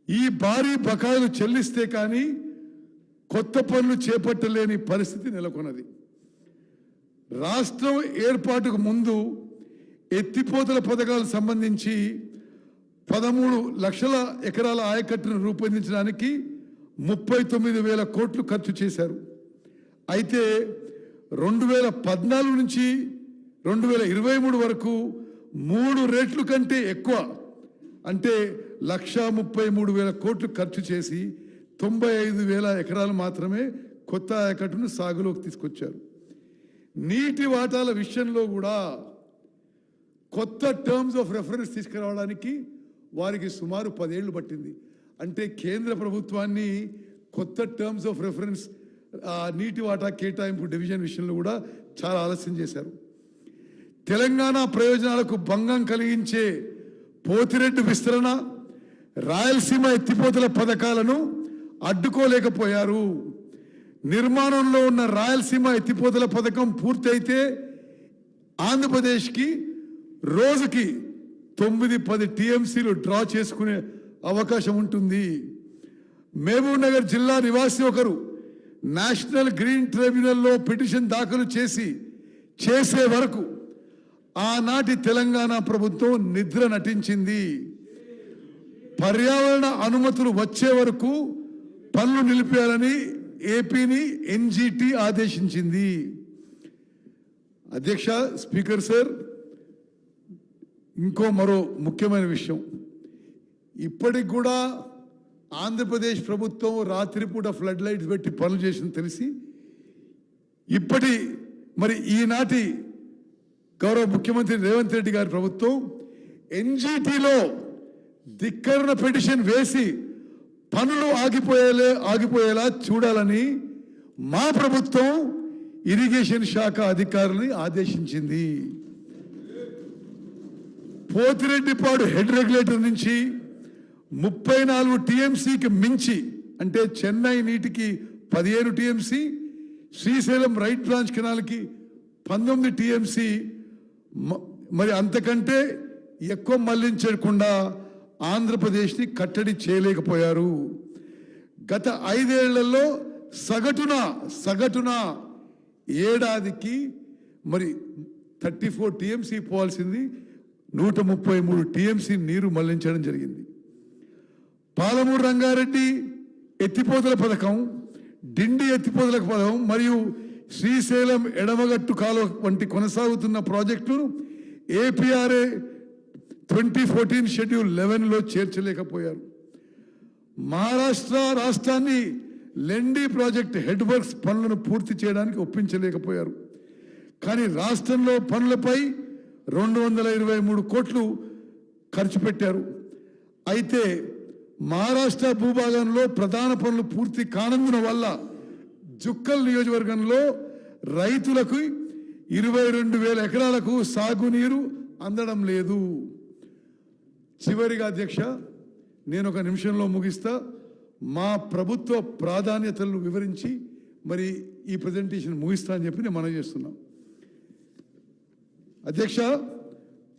ఈ భారీ బకాయిలు చెల్లిస్తే కానీ కొత్త పనులు చేపట్టలేని పరిస్థితి నెలకొన్నది. రాష్ట్రం ఏర్పాటుకు ముందు ఎత్తిపోతల పథకాలకు సంబంధించి 13 లక్షల ఎకరాల ఆయకట్టును రూపొందించడానికి 39,000 కోట్లు ఖర్చు చేశారు. అయితే 2014 నుంచి 2023 వరకు 3 రెట్లు కంటే ఎక్కువ అంటే 1,33,000 కోట్లు ఖర్చు చేసి 95,000 ఎకరాలు మాత్రమే కొత్త ఆయకట్టును సాగులోకి తీసుకొచ్చారు. నీటి వాటాల విషయంలో కూడా కొత్త టర్మ్స్ ఆఫ్ రెఫరెన్స్ తీసుకురావడానికి వారికి సుమారు 10 ఏళ్లు పట్టింది. అంటే కేంద్ర ప్రభుత్వాన్ని కొత్త టర్మ్స్ ఆఫ్ రెఫరెన్స్ నీటి వాటా కేటాయింపు డివిజన్ విషయంలో కూడా చాలా ఆలస్యం చేశారు. తెలంగాణ ప్రయోజనాలకు భంగం కలిగించే పోతిరెడ్డి విస్తరణ, రాయలసీమ ఎత్తిపోతల పథకాలను అడ్డుకోలేకపోయారు. నిర్మాణంలో ఉన్న రాయలసీమ ఎత్తిపోతల పథకం పూర్తయితే ఆంధ్రప్రదేశ్కి రోజుకి 9-10 టీఎంసీలు డ్రా చేసుకునే అవకాశం ఉంటుంది. మహబూబ్ నగర్ జిల్లా నివాసి ఒకరు నేషనల్ గ్రీన్ ట్రిబ్యునల్లో పిటిషన్ దాఖలు చేసే వరకు ఆనాటి తెలంగాణ ప్రభుత్వం నిద్ర నటించింది. పర్యావరణ అనుమతులు వచ్చే వరకు పనులు నిలిపేయాలని ఏపీని ఎన్జిటి ఆదేశించింది. అధ్యక్ష, స్పీకర్ సార్, మరో ముఖ్యమైన విషయం, ఇప్పటికి కూడా ఆంధ్రప్రదేశ్ ప్రభుత్వం రాత్రిపూట ఫ్లడ్ లైట్స్ పెట్టి పనులు చేసింది తెలిసి ఈనాటి గౌరవ ముఖ్యమంత్రి రేవంత్ రెడ్డి గారి ప్రభుత్వం ఎన్జిటిలో ధిక్కరణ పిటిషన్ వేసి పనులు ఆగిపోయేలా చూడాలని మా ప్రభుత్వం ఇరిగేషన్ శాఖ అధికారులని ఆదేశించింది. పోతిరెడ్డిపాడు హెడ్ రెగ్యులేటర్ నుంచి 34 టీఎంసీకి మించి, అంటే చెన్నై నీటికి 15 టీఎంసీ, శ్రీశైలం రైట్ బ్రాంచ్ కెనాల్కి 19 టీఎంసీ, మరి అంతకంటే ఎక్కువ మళ్లించకుండా ఆంధ్రప్రదేశ్ని కట్టడి చేయలేకపోయారు. గత 5 ఏళ్లలో సగటున ఏడాదికి మరి 34 టీఎంసీ పోవాల్సింది 133 టీఎంసీ నీరు మళ్లించడం జరిగింది. పాలమూరు రంగారెడ్డి ఎత్తిపోతల పథకం, డిండి ఎత్తిపోతల పథకం మరియు శ్రీశైలం ఎడమగట్టు కాలువ వంటి కొనసాగుతున్న ప్రాజెక్టులను ఏపీఆర్ఏ 2014 షెడ్యూల్ 11లో చేర్చలేకపోయారు. మహారాష్ట్ర రాష్ట్రాన్ని లెండి ప్రాజెక్ట్ హెడ్ వర్క్స్ పనులను పూర్తి చేయడానికి ఒప్పించలేకపోయారు. కానీ రాష్ట్రంలో పనులపై 223 కోట్లు ఖర్చు పెట్టారు. అయితే మహారాష్ట్ర భూభాగంలో ప్రధాన పనులు పూర్తి కానందున వల్ల జుక్కల్ నియోజకవర్గంలో రైతులకు 22,000 ఎకరాలకు సాగునీరు అందడం లేదు. చివరిగా అధ్యక్ష, నేను ఒక నిమిషంలో ముగిస్తా. మా ప్రభుత్వ ప్రాధాన్యతలను వివరించి మరి ఈ ప్రజెంటేషన్ ముగిస్తా అని చెప్పి నేను మనవి చేస్తున్నాం. అధ్యక్ష,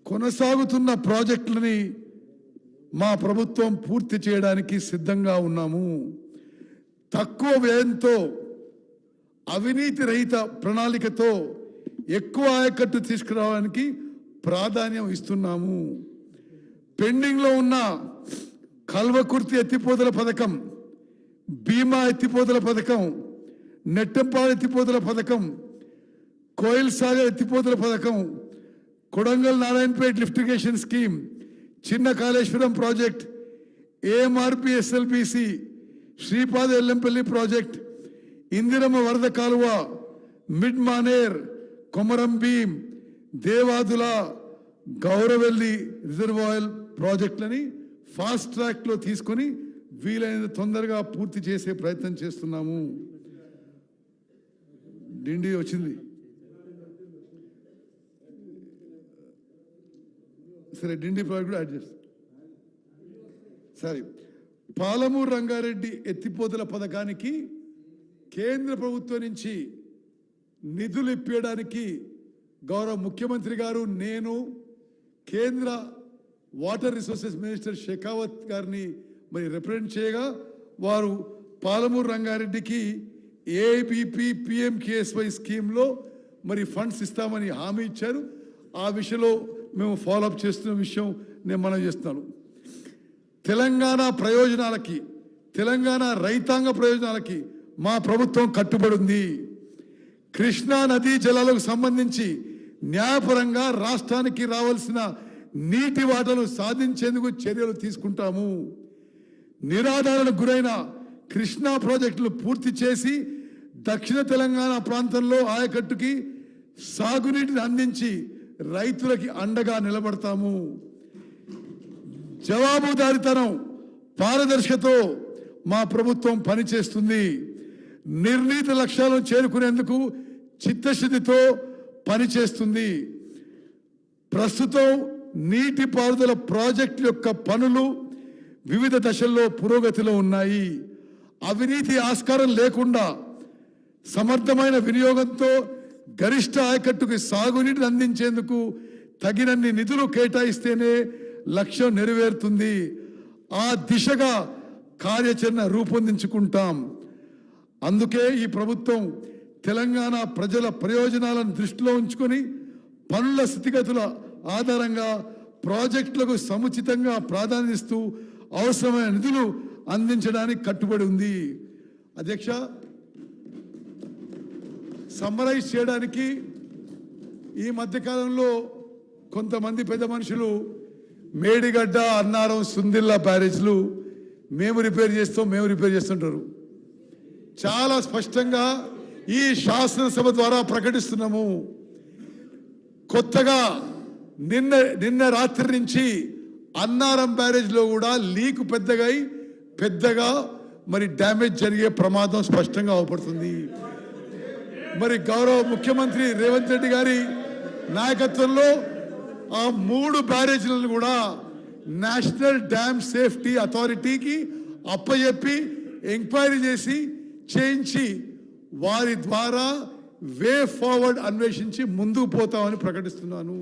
కొనసాగుతున్న ప్రాజెక్టులని మా ప్రభుత్వం పూర్తి చేయడానికి సిద్ధంగా ఉన్నాము. తక్కువ వ్యయంతో అవినీతి రహిత ప్రణాళికతో ఎక్కువ ఆయకట్టు తీసుకురావడానికి ప్రాధాన్యం ఇస్తున్నాము. పెండింగ్లో ఉన్న కల్వకుర్తి ఎత్తిపోతల పథకం, భీమా ఎత్తిపోతల పథకం, నెట్టంపాడు ఎత్తిపోతల పథకం, కోయిల్ సాగర్ ఎత్తిపోతల పథకం, కొడంగల్ నారాయణపేట్ లిఫ్టిగేషన్ స్కీమ్, చిన్న Kaleshwaram project, AMRP SLBC, Sripada Yellampalli project, Indiramma వరద కాలువ, మిడ్ మానేర్, కొమరం భీం, దేవాదుల, గౌరవెల్లి రిజర్వాయర్ ప్రాజెక్టులని ఫాస్ట్ ట్రాక్లో తీసుకొని వీలైనంత తొందరగా పూర్తి చేసే ప్రయత్నం చేస్తున్నాము. డిండి వచ్చింది సరే, డిండి ప్రాజెక్ట్ కూడా యాడ్ చేస్తాం. సరే, పాలమూరు రంగారెడ్డి ఎత్తిపోతల పథకానికి కేంద్ర ప్రభుత్వం నుంచి నిధులు ఇప్పించడానికి గౌరవ ముఖ్యమంత్రి గారు, నేను కేంద్ర వాటర్ రిసోర్సెస్ మినిస్టర్ షెకావత్ గారిని మరి రిప్రజెంట్ చేయగా వారు పాలమూరు రంగారెడ్డికి ఏబిపి పిఎంకేఎస్వై స్కీమ్లో మరి ఫండ్స్ ఇస్తామని హామీ ఇచ్చారు. ఆ విషయంలో మేము ఫాలోఅప్ చేస్తున్న విషయం నేను మనవి చేస్తున్నాను. తెలంగాణ ప్రయోజనాలకి, తెలంగాణ రైతాంగ ప్రయోజనాలకి మా ప్రభుత్వం కట్టుబడి ఉంది. కృష్ణా నదీ జలాలకు సంబంధించి న్యాయపరంగా రాష్ట్రానికి రావాల్సిన నీటి వాటాను సాధించేందుకు చర్యలు తీసుకుంటాము. నిరాధారణకు గురైన కృష్ణా ప్రాజెక్టులు పూర్తి చేసి దక్షిణ తెలంగాణ ప్రాంతంలో ఆయకట్టుకి సాగునీటిని అందించి రైతులకి అండగా నిలబడతాము. జవాబుదారీతనం, పారదర్శకతో మా ప్రభుత్వం పనిచేస్తుంది. నిర్ణీత లక్ష్యాలను చేరుకునేందుకు చిత్తశుద్ధితో పనిచేస్తుంది. ప్రస్తుతం నీటిపారుదల ప్రాజెక్టు యొక్క పనులు వివిధ దశల్లో పురోగతిలో ఉన్నాయి. అవినీతి ఆస్కారం లేకుండా సమర్థమైన వినియోగంతో గరిష్ట ఆయకట్టుకు సాగునీటిని అందించేందుకు తగినన్ని నిధులు కేటాయిస్తేనే లక్ష్యం నెరవేరుతుంది. ఆ దిశగా కార్యాచరణ రూపొందించుకుంటాం. అందుకే ఈ ప్రభుత్వం తెలంగాణ ప్రజల ప్రయోజనాలను దృష్టిలో ఉంచుకొని పనుల స్థితిగతుల ఆధారంగా ప్రాజెక్టులకు సముచితంగా ప్రాధాన్యమిస్తూ అవసరమైన నిధులు అందించడానికి కట్టుబడి ఉంది. అధ్యక్ష, సమ్మరైజ్ చేయడానికి ఈ మధ్యకాలంలో కొంతమంది పెద్ద మనుషులు మేడిగడ్డ, అన్నారం, సుందిల్లా బ్యారేజ్లు మేము రిపేర్ చేస్తుంటారు. చాలా స్పష్టంగా ఈ శాసనసభ ద్వారా ప్రకటిస్తున్నాము. కొత్తగా నిన్న రాత్రి నుంచి అన్నారం బ్యారేజ్లో కూడా లీక్ పెద్దగా మరి డ్యామేజ్ జరిగే ప్రమాదం స్పష్టంగా అవపడుతుంది. మరి గౌరవ ముఖ్యమంత్రి రేవంత్ రెడ్డి గారి నాయకత్వంలో ఆ 3 బ్యారేజ్లను కూడా నేషనల్ డ్యామ్ సేఫ్టీ అథారిటీకి అప్పచెప్పి ఎంక్వైరీ చేయించి వారి ద్వారా వే ఫార్వర్డ్ అన్వేషించి ముందుకు పోతామని ప్రకటిస్తున్నాను.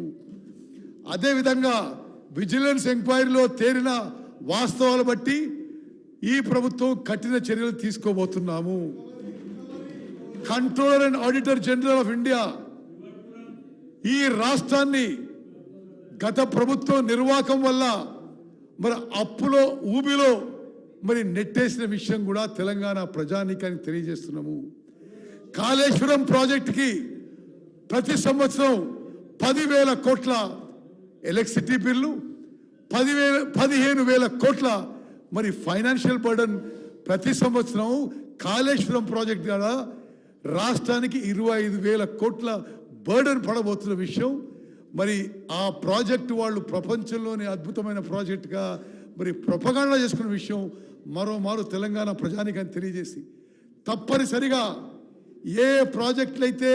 అదేవిధంగా విజిలెన్స్ ఎంక్వైరీలో తేలిన వాస్తవాలు బట్టి ఈ ప్రభుత్వం కఠిన చర్యలు తీసుకోబోతున్నాము. Controller and auditor general of India ఈ రాష్ట్రాన్ని గత ప్రభుత్వం నిర్వాహకం వల్ల మరి అప్పులో ఊబిలో మరి నెట్టేసిన విషయం కూడా తెలంగాణ ప్రజానీకానికి తెలియజేస్తున్నాము. కాళేశ్వరం ప్రాజెక్టుకి ప్రతి సంవత్సరం 10,000 కోట్ల ఎలక్ట్రిసిటీ బిల్లు, 15,000 కోట్ల మరి ఫైనాన్షియల్ బర్డన్ ప్రతి సంవత్సరం కాళేశ్వరం ప్రాజెక్ట్ ద్వారా రాష్ట్రానికి 25,000 కోట్ల బర్డన్ పడబోతున్న విషయం మరి ఆ ప్రాజెక్టు వాళ్ళు ప్రపంచంలోని అద్భుతమైన ప్రాజెక్టుగా మరి ప్రొపగాండా చేసుకున్న విషయం మరోమారు తెలంగాణ ప్రజానికాన్ని తెలియజేసి తప్పనిసరిగా ఏ ప్రాజెక్టులు అయితే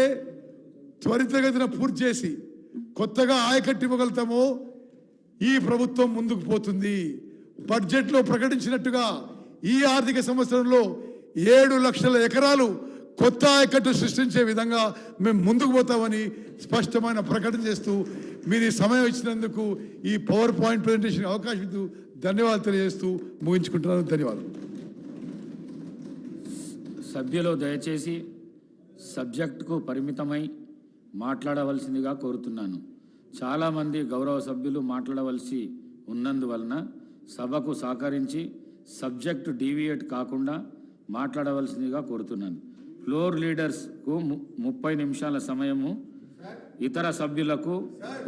త్వరితగతిన పూర్తి చేసి కొత్తగా ఆయకట్టు ఇవ్వగలుగుతామో ఈ ప్రభుత్వం ముందుకు పోతుంది. బడ్జెట్లో ప్రకటించినట్టుగా ఈ ఆర్థిక సంవత్సరంలో 7 లక్షల ఎకరాలు కొత్త ఆయకట్టు సృష్టించే విధంగా మేము ముందుకు పోతామని స్పష్టమైన ప్రకటన చేస్తూ మీరు ఈ సమయం ఇచ్చినందుకు ఈ పవర్ పాయింట్ ప్రజెంటేషన్ అవకాశం ఇస్తూ ధన్యవాదాలు తెలియజేస్తూ ముగించుకుంటున్నాను. ధన్యవాదాలు. సభ్యులు దయచేసి సబ్జెక్టుకు పరిమితమై మాట్లాడవలసిందిగా కోరుతున్నాను. చాలామంది గౌరవ సభ్యులు మాట్లాడవలసి ఉన్నందువలన సభకు సహకరించి సబ్జెక్టు డీవియేట్ కాకుండా మాట్లాడవలసిందిగా కోరుతున్నాను. ఫ్లోర్ లీడర్స్కు 30 నిమిషాల సమయము, ఇతర సభ్యులకు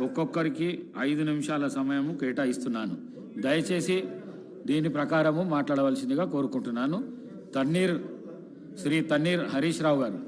ఒక్కొక్కరికి 5 నిమిషాల సమయము కేటాయిస్తున్నాను. దయచేసి దీని ప్రకారము మాట్లాడవలసిందిగా కోరుకుంటున్నాను. శ్రీ తన్నీర్ హరీష్ రావు గారు.